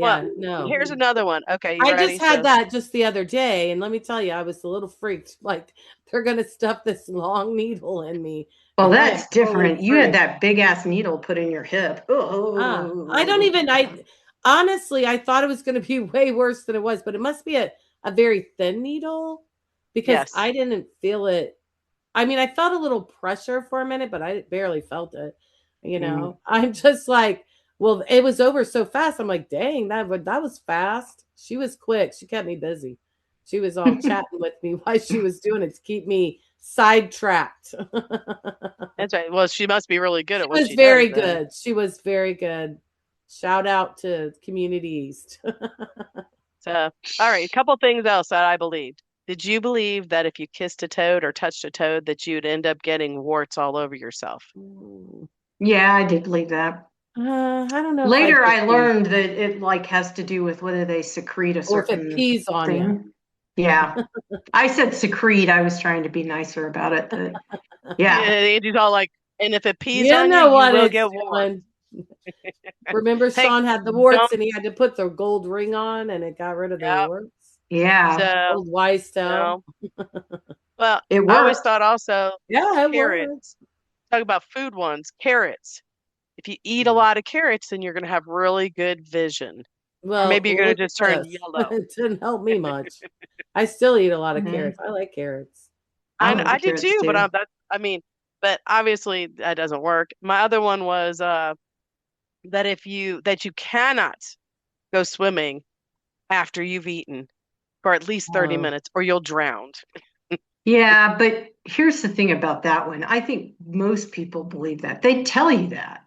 Speaker 1: Well,
Speaker 3: Yeah, no.
Speaker 1: here's another one. Okay, you
Speaker 3: I
Speaker 1: ready?
Speaker 3: just had
Speaker 1: So,
Speaker 3: that just the other day, and let me tell you, I was a little freaked. Like they're gonna stuff this long needle in me,
Speaker 2: Well,
Speaker 3: and I am
Speaker 2: that's
Speaker 3: totally
Speaker 2: different. You had
Speaker 3: freaked.
Speaker 2: that big ass needle put in your hip.
Speaker 3: I don't
Speaker 2: Oh,
Speaker 3: even. I honestly, I thought it was going to be way worse than it was, but it must be a very thin needle because
Speaker 1: yes.
Speaker 3: I didn't feel it. I mean, I felt a little pressure for a minute, but I barely felt it. I'm just like, well, it was over so fast. I'm like, dang, that was fast. She was quick. She kept me busy. She was all chatting with me while she was doing it to keep me sidetracked.
Speaker 1: That's right. Well, she must be really good
Speaker 3: She
Speaker 1: at what
Speaker 3: was
Speaker 1: she does
Speaker 3: very
Speaker 1: then.
Speaker 3: good. She was very good. Shout out to Community East.
Speaker 1: So, all right, a couple things else that I believed. Did you believe that if you kissed a toad or touched a toad that you'd end up getting warts all over yourself?
Speaker 2: Yeah, I did believe that.
Speaker 3: I don't know if I
Speaker 2: Later, I
Speaker 3: believe,
Speaker 2: learned that it like has to do with whether they secrete a
Speaker 3: or if it
Speaker 2: certain
Speaker 3: pees on you.
Speaker 2: thing. Yeah. I said secrete. I was trying to be nicer about it. But
Speaker 1: Yeah,
Speaker 2: yeah.
Speaker 1: Andy's all like, and if it pees
Speaker 3: You
Speaker 1: on you,
Speaker 3: know
Speaker 1: you
Speaker 3: what
Speaker 1: will
Speaker 3: it's
Speaker 1: get warts.
Speaker 3: doing. Remember,
Speaker 1: Hey,
Speaker 3: Sean had the warts
Speaker 1: don't.
Speaker 3: and he had to put the gold ring on and it got rid of the
Speaker 1: Yeah.
Speaker 3: warts.
Speaker 2: Yeah.
Speaker 1: So,
Speaker 3: Old wise tale.
Speaker 1: no. Well,
Speaker 2: It
Speaker 1: I always
Speaker 2: worked.
Speaker 1: thought also
Speaker 3: Yeah, it was.
Speaker 1: carrots. Talk about food ones, carrots. If you eat a
Speaker 3: Mm.
Speaker 1: lot of carrots, then you're going to have really good vision. Or
Speaker 3: Well,
Speaker 1: maybe you're going
Speaker 3: look
Speaker 1: to
Speaker 3: at
Speaker 1: just turn
Speaker 3: this.
Speaker 1: yellow.
Speaker 3: It didn't help me much. I still eat a lot of
Speaker 2: Mhm.
Speaker 3: carrots. I like carrots.
Speaker 2: I like
Speaker 1: I do
Speaker 2: carrots
Speaker 1: too, but
Speaker 2: too.
Speaker 1: I mean, but obviously that doesn't work. My other one was that that you cannot go swimming after you've eaten for at least 30
Speaker 3: Oh.
Speaker 1: minutes or you'll drown.
Speaker 2: Yeah, but here's the thing about that one. I think most people believe that. They tell you that.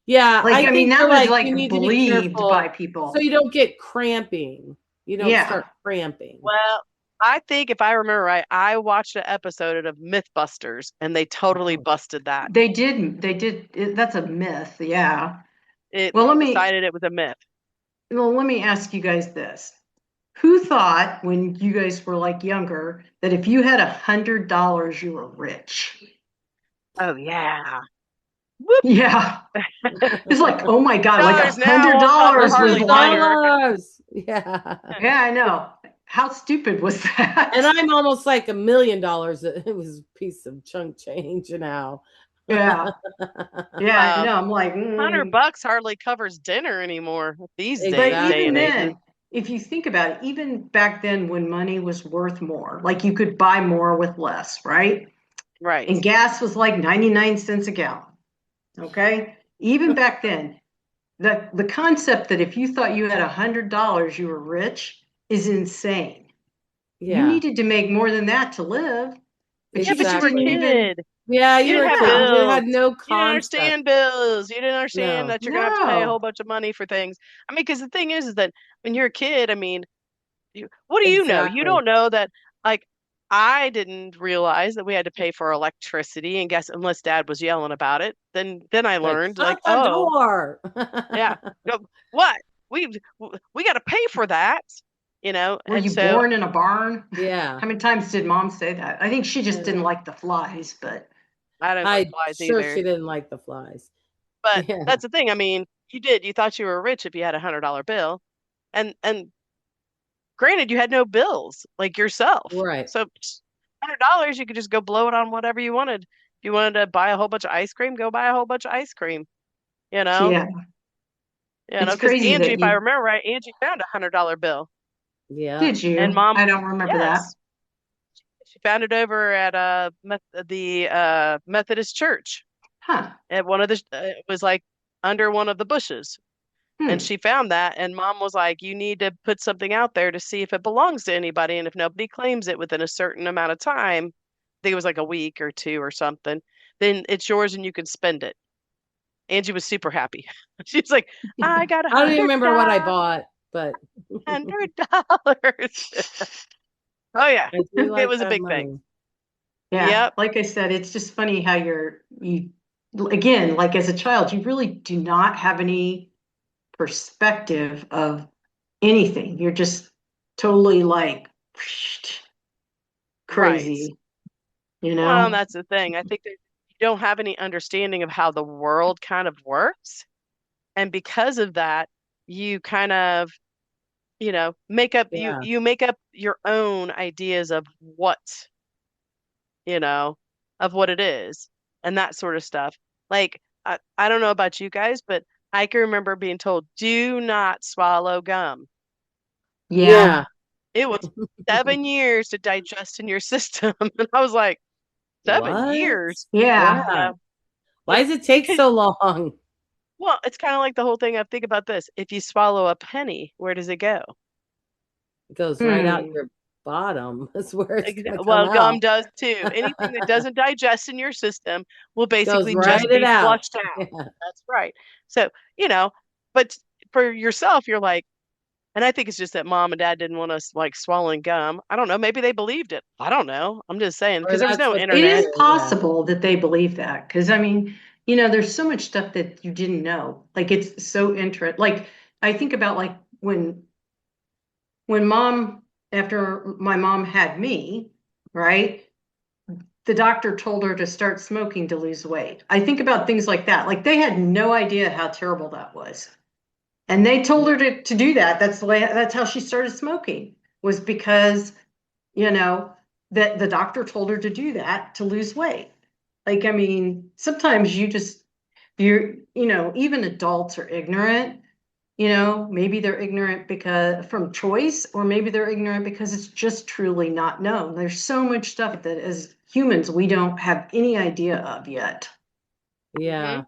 Speaker 3: Yeah,
Speaker 2: Like,
Speaker 3: I
Speaker 2: I mean,
Speaker 3: think
Speaker 2: that
Speaker 3: they're
Speaker 2: was
Speaker 3: like, you
Speaker 2: like
Speaker 3: need to be
Speaker 2: believed by
Speaker 3: careful so
Speaker 2: people.
Speaker 3: you don't get cramping. You don't
Speaker 2: Yeah,
Speaker 3: start cramping.
Speaker 1: Well, I think if I remember right, I watched an episode of Mythbusters and they totally
Speaker 3: Oh.
Speaker 1: busted that.
Speaker 2: they did. They did. That's a myth. Yeah. Well,
Speaker 1: They decided it was a myth.
Speaker 2: let me ask you guys this. Who thought when you guys were like younger that if you had $100, you were rich?
Speaker 1: Oh yeah. Whoop.
Speaker 2: Yeah. It's like, oh my God, like a
Speaker 1: Dollars now
Speaker 2: hundred
Speaker 1: won't cover
Speaker 2: dollars was
Speaker 1: hardly
Speaker 2: like,
Speaker 1: dinner.
Speaker 3: $100. Yeah.
Speaker 2: yeah, I know. How stupid was
Speaker 3: And
Speaker 2: that?
Speaker 3: I'm almost like $1 million. It was a piece of chunk change now.
Speaker 2: Yeah. Yeah, I
Speaker 1: Well,
Speaker 2: know. I'm like,
Speaker 1: 100 bucks hardly covers dinner anymore these
Speaker 2: But
Speaker 1: day
Speaker 2: even
Speaker 3: Exactly.
Speaker 1: and ages.
Speaker 2: then, if you think about it, even back then when money was worth more, like you could buy more with less, right?
Speaker 1: Right.
Speaker 2: And gas was like 99 cents a gallon. Okay. Even back then, the concept that if you thought you had $100, you were rich is insane. You
Speaker 3: Yeah,
Speaker 2: needed to make more than that to live, but
Speaker 1: Yeah,
Speaker 2: you
Speaker 1: but you
Speaker 2: just
Speaker 1: were a
Speaker 2: didn't
Speaker 3: exactly.
Speaker 2: even,
Speaker 1: kid.
Speaker 3: Yeah,
Speaker 1: You
Speaker 3: you
Speaker 1: didn't
Speaker 3: were a
Speaker 1: have
Speaker 3: kid.
Speaker 2: yeah,
Speaker 3: You had
Speaker 1: bills.
Speaker 3: no
Speaker 1: You didn't
Speaker 3: concept.
Speaker 1: understand bills. You didn't understand
Speaker 3: No.
Speaker 1: that you're gonna have to pay a whole
Speaker 2: no,
Speaker 1: bunch of money for things. I mean, because the thing is that when you're a kid, I mean, what do you know? You
Speaker 3: Exactly.
Speaker 1: don't know that, like, I didn't realize that we had to pay for electricity and gas unless Dad was yelling about it. Then I
Speaker 3: Like,
Speaker 1: learned,
Speaker 3: shut
Speaker 1: like,
Speaker 3: the
Speaker 1: oh,
Speaker 3: door.
Speaker 1: yeah, what? We we got to pay for that,
Speaker 2: were
Speaker 1: and
Speaker 2: you
Speaker 1: so
Speaker 2: born in a barn?
Speaker 3: Yeah.
Speaker 2: How many times did mom say that? I think she just
Speaker 3: Yeah.
Speaker 2: didn't like the flies, but
Speaker 1: I don't like
Speaker 3: I'm
Speaker 1: flies
Speaker 3: sure
Speaker 1: either.
Speaker 3: she didn't like the flies.
Speaker 1: But
Speaker 3: Yeah.
Speaker 1: that's the thing. I mean, you did. You thought you were rich if you had $100 bill, and granted, you had no bills like yourself.
Speaker 3: Right.
Speaker 1: So $100, you could just go blow it on whatever you wanted. If you wanted to buy a whole bunch of ice cream, go buy a whole bunch of ice cream. You know,
Speaker 2: yeah, it's
Speaker 1: because
Speaker 2: crazy
Speaker 1: Angie,
Speaker 2: that
Speaker 1: if I
Speaker 2: you
Speaker 1: remember right, Angie found $100 bill,
Speaker 3: Yeah.
Speaker 2: did
Speaker 1: and
Speaker 2: you.
Speaker 1: Mom,
Speaker 2: I don't remember that.
Speaker 1: yes, she found it over at the Methodist church
Speaker 2: Huh.
Speaker 1: at one of the. It was like under one of the bushes. And
Speaker 2: Hmm.
Speaker 1: she found that, and Mom was like, you need to put something out there to see if it belongs to anybody. And if nobody claims it within a certain amount of time, I think it was like a week or two or something, then it's yours and you can spend it. Angie was super happy. She's like, I got a
Speaker 3: I don't even
Speaker 1: hundred
Speaker 3: remember what I
Speaker 1: dollars,
Speaker 3: bought, but
Speaker 1: $100. Oh yeah.
Speaker 3: I do
Speaker 1: It
Speaker 3: like
Speaker 1: was
Speaker 3: to
Speaker 1: a
Speaker 3: have
Speaker 1: big thing.
Speaker 3: money.
Speaker 2: Yeah,
Speaker 1: Yep.
Speaker 2: like I said, it's just funny how you again, like as a child, you really do not have any perspective of anything. You're just totally like
Speaker 1: Right.
Speaker 2: crazy,
Speaker 1: Well, and that's the thing. I think that you don't have any understanding of how the world kind of works. And because of that, you kind of
Speaker 3: Yeah.
Speaker 1: you make up your own ideas of you know of what it is and that sort of stuff. Like I don't know about you guys, but I can remember being told, do not swallow gum.
Speaker 2: Yeah.
Speaker 3: Yeah.
Speaker 1: It was 7 years to digest in your system. And I was like, seven
Speaker 3: What?
Speaker 1: years
Speaker 2: Yeah.
Speaker 3: Yeah. Why
Speaker 1: like
Speaker 3: does it take
Speaker 1: 'cause-
Speaker 3: so long?
Speaker 1: well, it's kind of like the whole thing. I think about this: if you swallow a penny, where does it go?
Speaker 3: It goes right out
Speaker 2: Hmm.
Speaker 3: your bottom. That's where it's gonna come
Speaker 1: Well, gum
Speaker 3: out.
Speaker 1: does too. Anything that doesn't digest in your system will
Speaker 3: Goes
Speaker 1: basically
Speaker 3: right
Speaker 1: just
Speaker 3: it
Speaker 1: be
Speaker 3: out.
Speaker 1: flushed out.
Speaker 3: Yeah.
Speaker 1: That's right. So, but for yourself, you're like, And I think it's just that mom and dad didn't want us like swallowing gum. I don't know. Maybe they believed it. I don't know. I'm just saying
Speaker 3: Or
Speaker 1: because there was
Speaker 3: that's
Speaker 1: no
Speaker 3: what they
Speaker 2: It
Speaker 1: internet.
Speaker 2: is
Speaker 3: do, yeah.
Speaker 2: possible that they believe that because I mean, you know, there's so much stuff that you didn't know. Like it's so interesting. Like I think about like when mom after my mom had me, right? The doctor told her to start smoking to lose weight. I think about things like that. Like they had no idea how terrible that was. And they told her to do that. That's the way that's how she started smoking, was because, you know, that the doctor told her to do that to lose weight. Like, I mean, sometimes you know, even adults are ignorant. You know, maybe they're ignorant because from choice, or maybe they're ignorant because it's just truly not known. There's so much stuff that as humans we don't have any idea of yet.
Speaker 3: Yeah.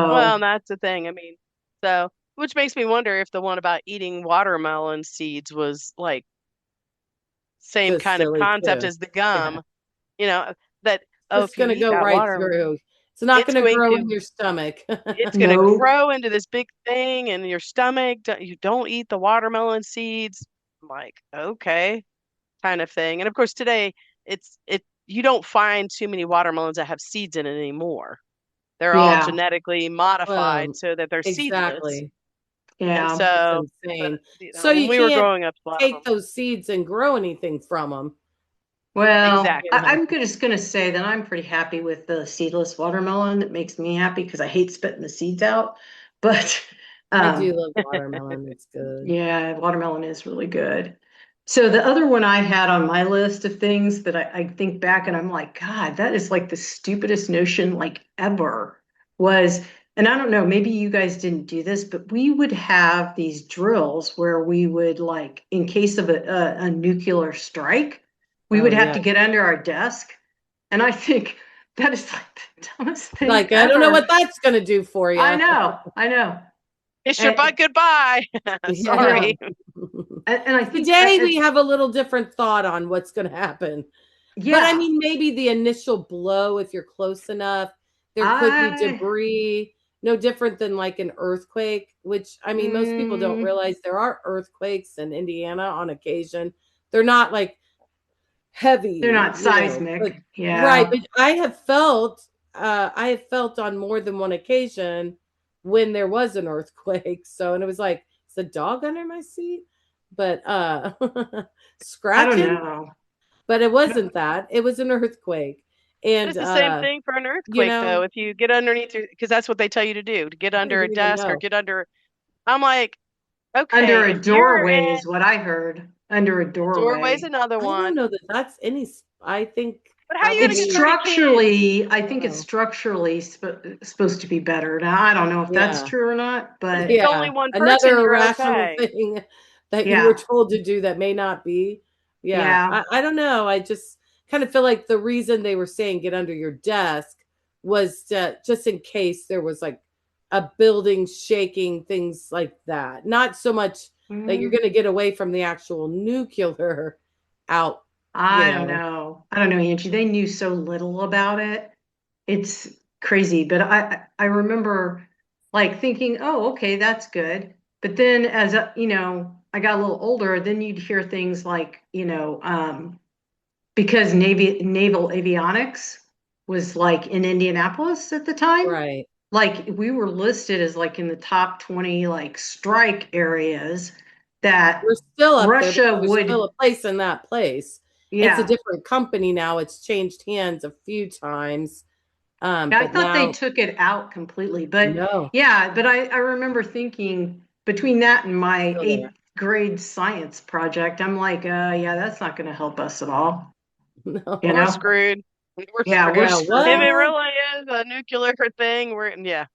Speaker 1: Well,
Speaker 2: So,
Speaker 1: and that's the thing. I mean, so which makes me wonder if the one about eating watermelon seeds was like same
Speaker 3: Just
Speaker 1: kind of
Speaker 3: silly
Speaker 1: concept
Speaker 3: too.
Speaker 1: as the
Speaker 3: Yeah.
Speaker 1: gum, you know, that oh,
Speaker 3: Just
Speaker 1: if you
Speaker 3: gonna
Speaker 1: eat
Speaker 3: go
Speaker 1: that
Speaker 3: right
Speaker 1: water,
Speaker 3: through. It's not
Speaker 1: it's
Speaker 3: gonna
Speaker 1: going
Speaker 3: grow in
Speaker 1: to
Speaker 3: your stomach.
Speaker 1: it's going to
Speaker 2: no,
Speaker 1: grow into this big thing in your stomach. You don't eat the watermelon seeds. I'm like, okay, kind of thing. And of course, today it you don't find too many watermelons that have seeds in it anymore. They're all
Speaker 2: yeah,
Speaker 1: genetically modified
Speaker 3: Well,
Speaker 1: so that they're seedless.
Speaker 3: exactly.
Speaker 1: And
Speaker 2: yeah.
Speaker 3: It's
Speaker 1: so, but
Speaker 3: insane.
Speaker 1: you
Speaker 3: So
Speaker 1: know, when
Speaker 3: you
Speaker 1: we were
Speaker 3: can't
Speaker 1: growing up, a lot of
Speaker 3: take
Speaker 1: them.
Speaker 3: those seeds and grow anything from them.
Speaker 2: Well,
Speaker 3: You
Speaker 1: Exactly.
Speaker 3: know?
Speaker 2: just going to say that I'm pretty happy with the seedless watermelon. It makes me happy because I hate spitting the seeds out. But
Speaker 3: I do
Speaker 2: um,
Speaker 3: love watermelon. It's good.
Speaker 2: yeah, watermelon is really good. So the other one I had on my list of things that I think back and I'm like, God, that is like the stupidest notion like ever was, and I don't know, maybe you guys didn't do this, but we would have these drills where we would like, in case of a nuclear strike, we
Speaker 3: Oh
Speaker 2: would have
Speaker 3: yeah.
Speaker 2: to get under our desk. And I think that is like the dumbest thing
Speaker 3: Like I don't know what
Speaker 2: ever.
Speaker 3: that's gonna do for you.
Speaker 2: I know.
Speaker 1: Kiss your
Speaker 2: And,
Speaker 1: butt goodbye.
Speaker 3: Yeah.
Speaker 1: Sorry.
Speaker 2: and I think,
Speaker 3: Today we have a little different thought on what's going to happen. But I
Speaker 2: yeah,
Speaker 3: mean, maybe the initial blow, if you're close enough, there could be
Speaker 2: I,
Speaker 3: debris, no different than like an earthquake, which I mean, most people don't
Speaker 2: mm,
Speaker 3: realize there are earthquakes in Indiana on occasion. They're not like
Speaker 2: they're
Speaker 3: heavy,
Speaker 2: not
Speaker 3: you know, but
Speaker 2: seismic.
Speaker 3: right.
Speaker 2: Yeah.
Speaker 3: But I have felt on more than one occasion when there was an earthquake. So, and it was like, is the dog under my seat? But
Speaker 2: I don't
Speaker 3: scratching,
Speaker 2: know.
Speaker 3: but it wasn't that. It was an earthquake.
Speaker 1: But
Speaker 3: And
Speaker 1: it's the same thing for an
Speaker 3: you
Speaker 1: earthquake, though.
Speaker 3: know,
Speaker 1: If you get underneath your, because that's what they tell you to do, to get
Speaker 3: I
Speaker 1: under a
Speaker 3: didn't even
Speaker 1: desk or
Speaker 3: know.
Speaker 1: get under. I'm like,
Speaker 2: Under
Speaker 1: okay,
Speaker 2: a
Speaker 1: if you're
Speaker 2: doorway is what I heard. Under a
Speaker 1: a doorway's
Speaker 2: doorway.
Speaker 1: another
Speaker 3: I don't
Speaker 1: one.
Speaker 3: know that that's any I think
Speaker 1: But how are you gonna
Speaker 2: It's
Speaker 1: get
Speaker 3: probably
Speaker 1: 30 kids?
Speaker 2: structurally, I think it's
Speaker 3: oh,
Speaker 2: structurally supposed to be better. Now, I don't know if that's
Speaker 3: yeah.
Speaker 2: true or not,
Speaker 1: If
Speaker 2: but
Speaker 1: it's only
Speaker 3: Yeah,
Speaker 1: one person,
Speaker 3: another
Speaker 1: you're
Speaker 3: irrational
Speaker 1: okay.
Speaker 3: thing that you were
Speaker 2: yeah.
Speaker 3: told to do that may not be. Yeah,
Speaker 2: Yeah.
Speaker 3: I don't know. I just kind of feel like the reason they were saying get under your desk was just in case there was like a building shaking, things like that. Not so much that you're
Speaker 2: Mm,
Speaker 3: going to get away from the actual nuclear out, you
Speaker 2: I don't
Speaker 3: know.
Speaker 2: know. I don't know, Angie. They knew so little about it. It's crazy, but I remember like thinking, oh, okay, that's good. But then as you know, I got a little older, then you'd hear things like, you know, because naval avionics was like in Indianapolis at the time.
Speaker 3: Right.
Speaker 2: Like we were listed as like in the top 20 like strike areas that
Speaker 3: We're still up there
Speaker 2: Russia
Speaker 3: because there's
Speaker 2: would,
Speaker 3: still a place in that place. It's a
Speaker 2: yeah.
Speaker 3: different company now. It's changed hands a few times.
Speaker 2: Yeah, I
Speaker 3: But
Speaker 2: thought they
Speaker 3: now,
Speaker 2: took it out completely, but
Speaker 3: no,
Speaker 2: yeah, but I remember thinking between that and my
Speaker 3: still there.
Speaker 2: eighth grade science project, I'm like, yeah, that's not going to help us at all. You
Speaker 3: No.
Speaker 1: We're
Speaker 2: know?
Speaker 1: screwed. We're
Speaker 2: Yeah, we're
Speaker 1: screwed.
Speaker 3: Yeah,
Speaker 1: If it
Speaker 2: screwed.
Speaker 3: what?
Speaker 1: really is a nuclear thing, yeah,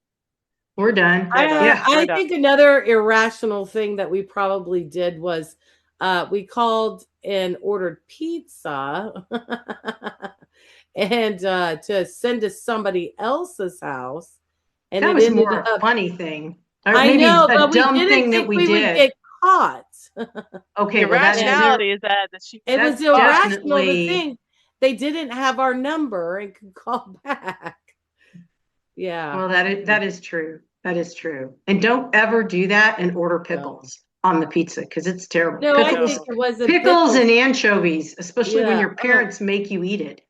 Speaker 2: We're done.
Speaker 1: we're done.
Speaker 2: Yeah.
Speaker 1: We're
Speaker 3: I
Speaker 1: done.
Speaker 3: think another irrational thing that we probably did was we called and ordered pizza and to send to somebody else's house. And
Speaker 2: That
Speaker 3: it
Speaker 2: was
Speaker 3: ended
Speaker 2: more a
Speaker 3: up,
Speaker 2: funny thing. Or
Speaker 3: I
Speaker 2: maybe
Speaker 3: know,
Speaker 2: a
Speaker 3: but we
Speaker 2: dumb
Speaker 3: didn't
Speaker 2: thing that
Speaker 3: think
Speaker 2: we
Speaker 3: we would
Speaker 2: did.
Speaker 3: get caught.
Speaker 1: The
Speaker 2: Okay, well
Speaker 3: And
Speaker 1: irrationality is that she
Speaker 3: it was
Speaker 2: that's
Speaker 1: thought
Speaker 3: irrational to
Speaker 2: definitely
Speaker 3: think they didn't have our number and could call back. Yeah.
Speaker 2: well that is true. That is true. And don't ever do that and order
Speaker 3: No.
Speaker 2: pickles. on the pizza because it's terrible.
Speaker 3: No, I
Speaker 2: Pickles,
Speaker 3: think it wasn't
Speaker 2: pickles and anchovies, especially when
Speaker 3: Yeah.
Speaker 2: your parents make you eat it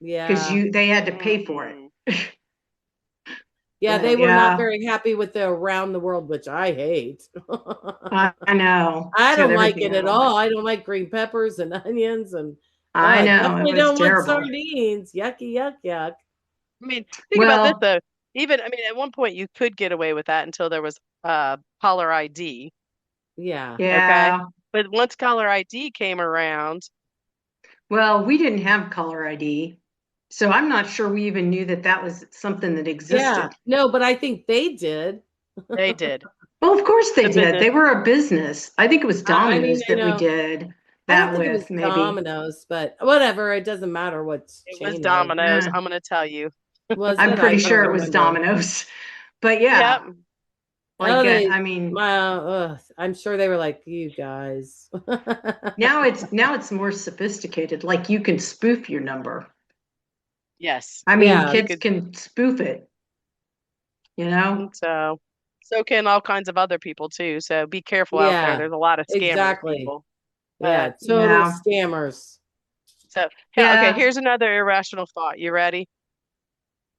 Speaker 2: because
Speaker 3: Yeah.
Speaker 2: they had to pay for it.
Speaker 3: Yeah,
Speaker 2: But,
Speaker 3: they were not
Speaker 2: yeah,
Speaker 3: very happy with the around the world, which I hate.
Speaker 2: I know.
Speaker 3: I
Speaker 2: It's got
Speaker 3: don't like
Speaker 2: everything
Speaker 3: it
Speaker 2: I
Speaker 3: at
Speaker 2: don't
Speaker 3: all.
Speaker 2: like.
Speaker 3: I don't like green peppers and onions and
Speaker 2: I know it
Speaker 3: definitely
Speaker 2: was
Speaker 3: don't want
Speaker 2: terrible.
Speaker 3: sardines. Yucky, yuck, yuck.
Speaker 1: I mean, think about this
Speaker 2: Well,
Speaker 1: though. Even, I mean, at one point you could get away with that until there was caller ID.
Speaker 3: Yeah.
Speaker 1: Okay.
Speaker 2: yeah.
Speaker 1: But once caller ID came around,
Speaker 2: Well, we didn't have caller ID, so I'm not sure we even knew that that was something that
Speaker 3: Yeah.
Speaker 2: existed.
Speaker 3: No, but I think they did.
Speaker 1: they did.
Speaker 2: Well, of course they
Speaker 1: The
Speaker 2: did.
Speaker 1: business.
Speaker 2: They were a business. I think it was
Speaker 3: I mean,
Speaker 2: Domino's
Speaker 3: I
Speaker 2: that we
Speaker 3: know.
Speaker 2: did
Speaker 3: I don't
Speaker 2: that
Speaker 3: think it was
Speaker 2: with, maybe.
Speaker 3: Domino's, but whatever. It doesn't matter what
Speaker 1: It was
Speaker 3: chain it is.
Speaker 1: Domino's.
Speaker 2: Yeah,
Speaker 1: I'm going to tell you.
Speaker 3: Was
Speaker 2: I'm
Speaker 3: it? I
Speaker 2: pretty
Speaker 3: can't
Speaker 2: sure it was
Speaker 3: remember.
Speaker 2: Domino's. But
Speaker 1: Yep.
Speaker 2: yeah,
Speaker 3: Oh,
Speaker 2: like I mean,
Speaker 3: I'm sure they were like, you guys.
Speaker 2: now it's more sophisticated. Like you can spoof your number.
Speaker 1: Yes.
Speaker 2: I mean,
Speaker 3: Yeah,
Speaker 1: You
Speaker 2: kids
Speaker 1: could.
Speaker 2: can spoof it, you know?
Speaker 1: So can all kinds of other people too. So be careful out there.
Speaker 3: yeah,
Speaker 1: There's a lot of scammers,
Speaker 3: exactly.
Speaker 1: people.
Speaker 3: Yeah, total
Speaker 2: Yeah.
Speaker 3: scammers.
Speaker 1: So, okay,
Speaker 2: Yeah.
Speaker 1: here's another irrational thought. You ready?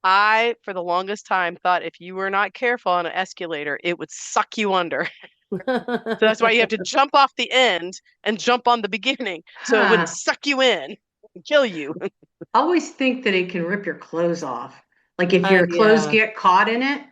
Speaker 1: I, for the longest time, thought if you were not careful on an escalator, it would suck you under. So that's why you have to jump off the end and jump on the beginning so it wouldn't
Speaker 2: Huh.
Speaker 1: suck you in and kill you.
Speaker 2: I always think that it can rip your clothes off. Like if your clothes
Speaker 3: Yeah.
Speaker 2: get caught in it.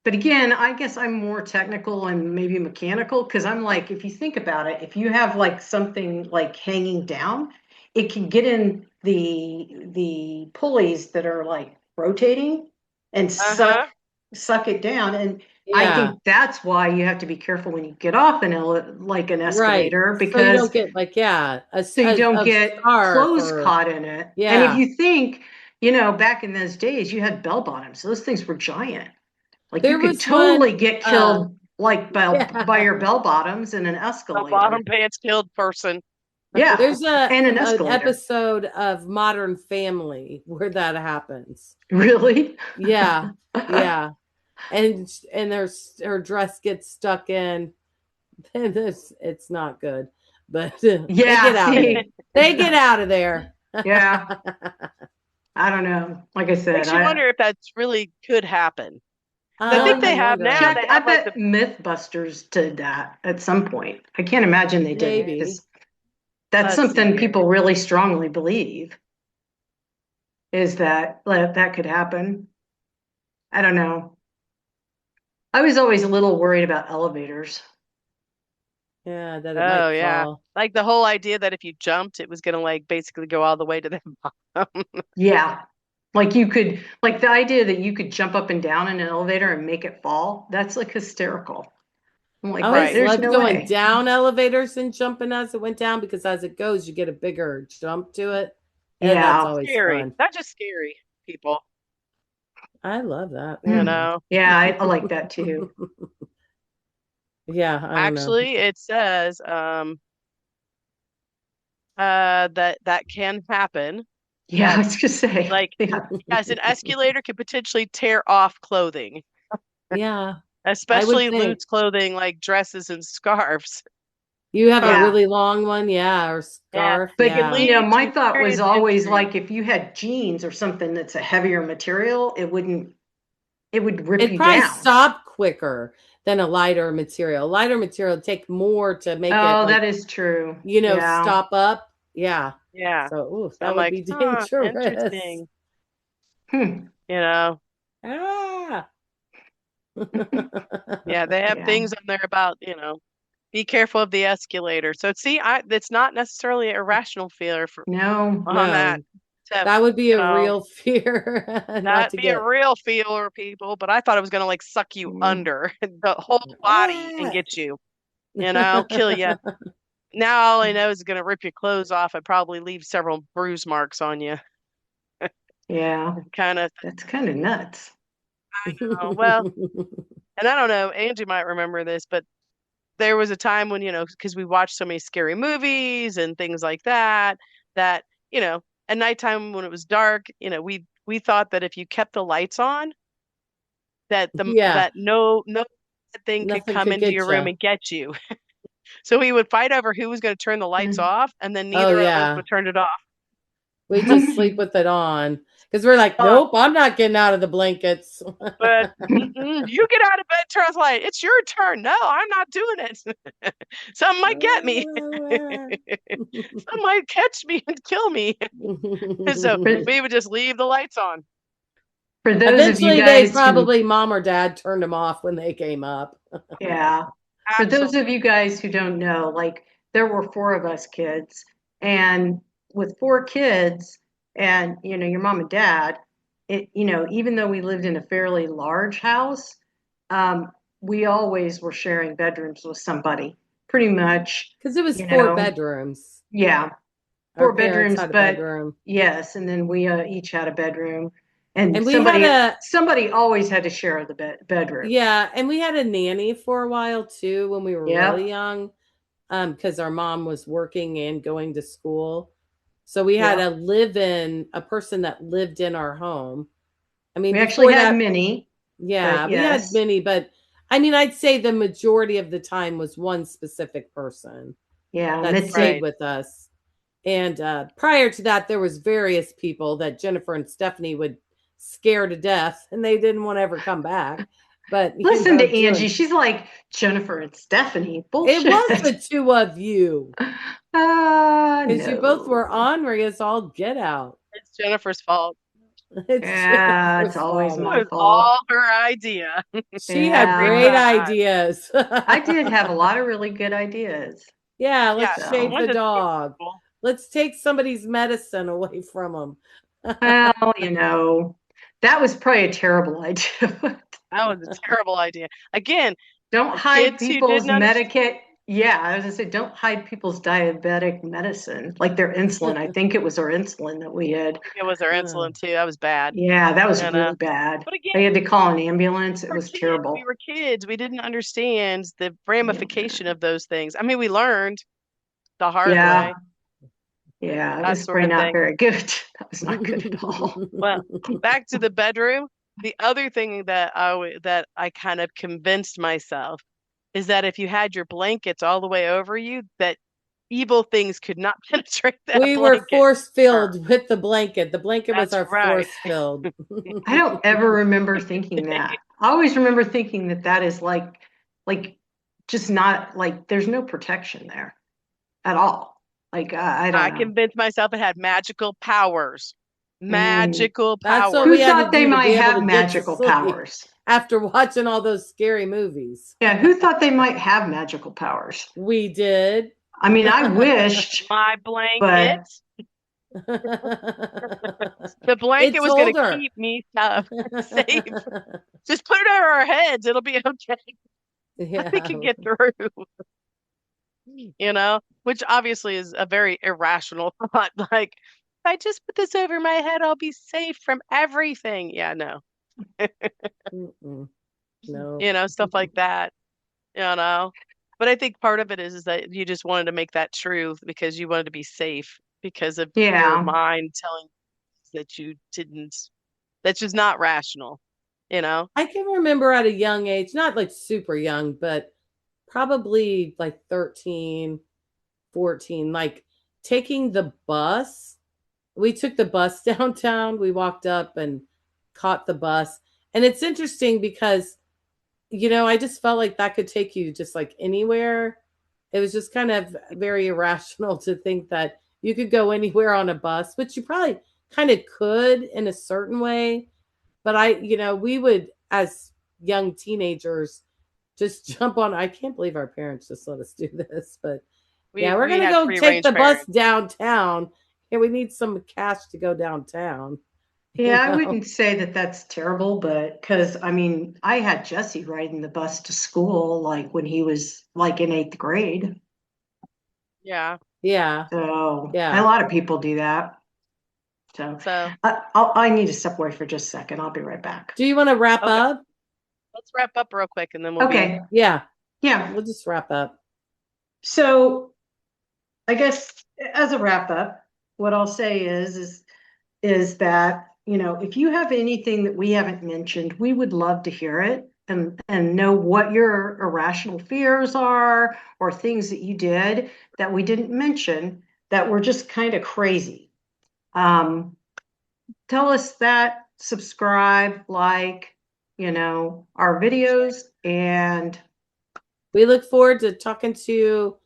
Speaker 2: But again, I guess I'm more technical and maybe mechanical because I'm like, if you think about it, if you have like something like hanging down, it can get in the pulleys that are like rotating and
Speaker 1: Uh-huh.
Speaker 2: suck it down. And I
Speaker 3: Yeah.
Speaker 2: think that's why you have to be careful when you get off like an
Speaker 3: Right.
Speaker 2: escalator
Speaker 3: So you
Speaker 2: because
Speaker 3: don't get like, yeah,
Speaker 2: so you don't
Speaker 3: a
Speaker 2: get
Speaker 3: scarf
Speaker 2: clothes
Speaker 3: or
Speaker 2: caught in it. And if
Speaker 3: yeah.
Speaker 2: you think, back in those days, you had bell bottoms. Those things were giant. Like you
Speaker 3: There
Speaker 2: could
Speaker 3: was one
Speaker 2: totally get killed like by
Speaker 3: yeah.
Speaker 2: your bell bottoms in an
Speaker 1: A bottom
Speaker 2: escalator.
Speaker 1: pants killed person.
Speaker 2: Yeah,
Speaker 3: There's
Speaker 2: and an
Speaker 3: an
Speaker 2: escalator.
Speaker 3: episode of Modern Family where that happens.
Speaker 2: Really?
Speaker 3: Yeah. Yeah. And her dress gets stuck in. And it's not good. But they
Speaker 2: Yeah,
Speaker 3: get out of it.
Speaker 2: see.
Speaker 3: They get out of there.
Speaker 2: Yeah, I don't know. Like I said,
Speaker 1: Makes you wonder if that's really could happen. I think
Speaker 3: You
Speaker 1: they have
Speaker 3: wonder.
Speaker 1: now,
Speaker 2: check.
Speaker 1: they
Speaker 2: I
Speaker 1: have like the
Speaker 2: bet Mythbusters did that at some point. I can't imagine they didn't
Speaker 3: Maybe.
Speaker 2: because that's
Speaker 1: let's see
Speaker 2: something
Speaker 1: here.
Speaker 2: people really strongly believe is that that could happen. I don't know. I was always a little worried about elevators.
Speaker 3: Yeah, that it
Speaker 1: Oh
Speaker 3: might
Speaker 1: yeah.
Speaker 3: fall.
Speaker 1: Like the whole idea that if you jumped, it was gonna like basically go all the way to the bottom.
Speaker 2: Yeah. Like you could, like the idea that you could jump up and down in an elevator and make it fall, that's like hysterical. I'm like,
Speaker 3: I always
Speaker 1: Right.
Speaker 2: there's
Speaker 3: loved
Speaker 2: no
Speaker 3: going
Speaker 2: way.
Speaker 3: down elevators and jumping as it went down because as it goes, you get a bigger jump to it. And that's
Speaker 2: Yeah.
Speaker 3: always
Speaker 1: Scary.
Speaker 3: fun.
Speaker 1: Not just scary, people,
Speaker 3: I love that.
Speaker 1: you know.
Speaker 2: Yeah, I like that too.
Speaker 3: Yeah, I don't know.
Speaker 1: Actually, it says that can happen.
Speaker 2: Yeah, I
Speaker 1: That
Speaker 2: was gonna say.
Speaker 1: like
Speaker 2: Yeah.
Speaker 1: as an escalator can potentially tear off clothing,
Speaker 3: Yeah, I would
Speaker 1: especially
Speaker 3: think.
Speaker 1: loose clothing like dresses and scarves.
Speaker 3: You have a
Speaker 1: Um,
Speaker 2: Yeah.
Speaker 3: really long one, yeah, or
Speaker 1: yeah,
Speaker 3: scarf,
Speaker 1: it can
Speaker 2: But
Speaker 3: yeah.
Speaker 1: lead
Speaker 2: my
Speaker 1: to
Speaker 2: thought was
Speaker 1: serious
Speaker 2: always
Speaker 1: injury.
Speaker 2: like if you had jeans or something that's a heavier material, it would rip
Speaker 3: It'd
Speaker 2: you
Speaker 3: probably
Speaker 2: down.
Speaker 3: stop quicker than a lighter material. Lighter material take more to make it
Speaker 2: Oh,
Speaker 3: like,
Speaker 2: that is true.
Speaker 3: you know,
Speaker 2: Yeah.
Speaker 3: stop up. Yeah.
Speaker 1: Yeah.
Speaker 3: So, ooh,
Speaker 1: So
Speaker 3: that
Speaker 1: I'm
Speaker 3: would
Speaker 1: like,
Speaker 3: be
Speaker 1: huh,
Speaker 3: dangerous.
Speaker 1: interesting.
Speaker 2: Hmm.
Speaker 1: You know,
Speaker 3: Ah.
Speaker 1: yeah, they have
Speaker 2: Yeah.
Speaker 1: things on there about, be careful of the escalator. So see, it's not necessarily an irrational fear
Speaker 2: No.
Speaker 1: on that.
Speaker 3: No,
Speaker 1: To,
Speaker 3: that would be
Speaker 1: you
Speaker 3: a
Speaker 1: know,
Speaker 3: real fear not
Speaker 1: not
Speaker 3: to
Speaker 1: be a
Speaker 3: get.
Speaker 1: real feeler, people, but I thought it was gonna like suck you
Speaker 2: Mm.
Speaker 1: under the whole body and
Speaker 3: Ah.
Speaker 1: get you, kill you. Now all I know is it's gonna rip your clothes off and probably leave several bruise marks on you.
Speaker 2: Yeah.
Speaker 1: Kind of,
Speaker 2: That's kind of nuts.
Speaker 1: I know. Well, and I don't know, Angie might remember this, but there was a time when, because we watched so many scary movies and things like that, that, at nighttime when it was dark, we thought that if you kept the lights on, that
Speaker 3: Yeah,
Speaker 1: that no bad thing could
Speaker 3: nothing
Speaker 1: come
Speaker 3: could
Speaker 1: into
Speaker 3: get
Speaker 1: your room
Speaker 3: you.
Speaker 1: and get you. So we would fight over who was going to turn the lights off, and then neither of us would turn it off.
Speaker 3: We just sleep with it on because we're like, nope, I'm not getting out of the blankets.
Speaker 1: But you get out of bed, turn off the light. It's your turn. No, I'm not doing it. Something might get me. Some might catch me and kill me. So we would just leave the lights on.
Speaker 2: For those
Speaker 3: Eventually,
Speaker 2: of you guys
Speaker 3: they probably mom or dad turned them off when they came up.
Speaker 2: Yeah. For those of you guys who don't know, like there were 4 of us kids, and with 4 kids and your mom and dad, even though we lived in a fairly large house, we always were sharing bedrooms with somebody, pretty much.
Speaker 3: Because it was 4 bedrooms.
Speaker 2: Yeah.
Speaker 3: Our
Speaker 2: 4 bedrooms,
Speaker 3: had a
Speaker 2: but
Speaker 3: bedroom.
Speaker 2: yes, and then we each had a bedroom. And
Speaker 3: we
Speaker 2: somebody always had to share the bedroom.
Speaker 3: Yeah, and we had a nanny for a while too when we were really young, because our mom was working and going to school. So we had a person that lived in our home. I mean,
Speaker 2: we actually had many.
Speaker 3: Yeah, we had many, but I mean, I'd say the majority of the time was one specific person.
Speaker 2: Yeah,
Speaker 3: that stayed with us. And prior to that, there was various people that Jennifer and Stephanie would scare to death, and they didn't want to ever come back. But
Speaker 2: listen to Angie; she's like Jennifer and Stephanie. Bullshit.
Speaker 3: It was the 2 of you, because you both were ornery as all get out.
Speaker 1: It's Jennifer's fault.
Speaker 2: It's always my fault.
Speaker 1: All her idea.
Speaker 3: She had great ideas.
Speaker 2: I did have a lot of really good ideas.
Speaker 3: Yeah, let's shave the dog. Let's take somebody's medicine away from them.
Speaker 2: Well, that was probably a terrible idea.
Speaker 1: That was a terrible idea. Again,
Speaker 2: don't hide people's Medicaid. Yeah, I was gonna say, don't hide people's diabetic medicine, like their insulin. I think it was our insulin that we had.
Speaker 1: It was our insulin too. That was bad.
Speaker 2: Yeah, that was really bad. But again, they had to call an ambulance. It was terrible.
Speaker 1: We were kids. We didn't understand the ramification of those things. I mean, we learned the hard way.
Speaker 2: Yeah, that was probably not very good. That was not good at all.
Speaker 1: Well, back to the bedroom. The other thing that I kind of convinced myself is that if you had your blankets all the way over you, that evil things could not penetrate that
Speaker 3: blanket. We were force-filled with the blanket. The blanket was our force-filled.
Speaker 2: I don't ever remember thinking that. I always remember thinking that is like just not like there's no protection there at all. Like I
Speaker 1: convinced myself it had magical powers. Magical powers.
Speaker 2: Who thought they might have magical powers?
Speaker 3: After watching all those scary movies.
Speaker 2: Yeah, who thought they might have magical powers?
Speaker 3: We did.
Speaker 2: I mean, I wished.
Speaker 1: My blanket. The blanket was going to keep me safe. Just put it over our heads. It'll be okay. Yeah. We can get through. Which obviously is a very irrational thought. Like, if I just put this over my head, I'll be safe from everything. Yeah, no.
Speaker 3: No.
Speaker 1: Stuff like that. But I think part of it is that you just wanted to make that true because you wanted to be safe because of your mind telling that you didn't. That's just not rational.
Speaker 3: I can remember at a young age, not like super young, but probably like 13, 14, like taking the bus. We took the bus downtown. We walked up and caught the bus. And it's interesting because, I just felt like that could take you just like anywhere. It was just kind of very irrational to think that you could go anywhere on a bus, which you probably kind of could in a certain way. But we would, as young teenagers, just jump on. I can't believe our parents just let us do this, but we're going to go take the bus downtown. And we need some cash to go downtown.
Speaker 2: Yeah, I wouldn't say that that's terrible, but because I had Jesse riding the bus to school, like when he was like in 8th grade.
Speaker 1: Yeah.
Speaker 3: Yeah.
Speaker 2: So a lot of people do that. So I need to step away for just a second. I'll be right back.
Speaker 3: Do you want to wrap up?
Speaker 1: Let's wrap up real quick and then we'll
Speaker 3: Yeah. We'll just wrap up.
Speaker 2: So I guess as a wrap up, what I'll say is that, if you have anything that we haven't mentioned, we would love to hear it. and know what your irrational fears are, or things that you did that we didn't mention that were just kind of crazy. Tell us that, subscribe, like, our videos, and
Speaker 3: we look forward to talking to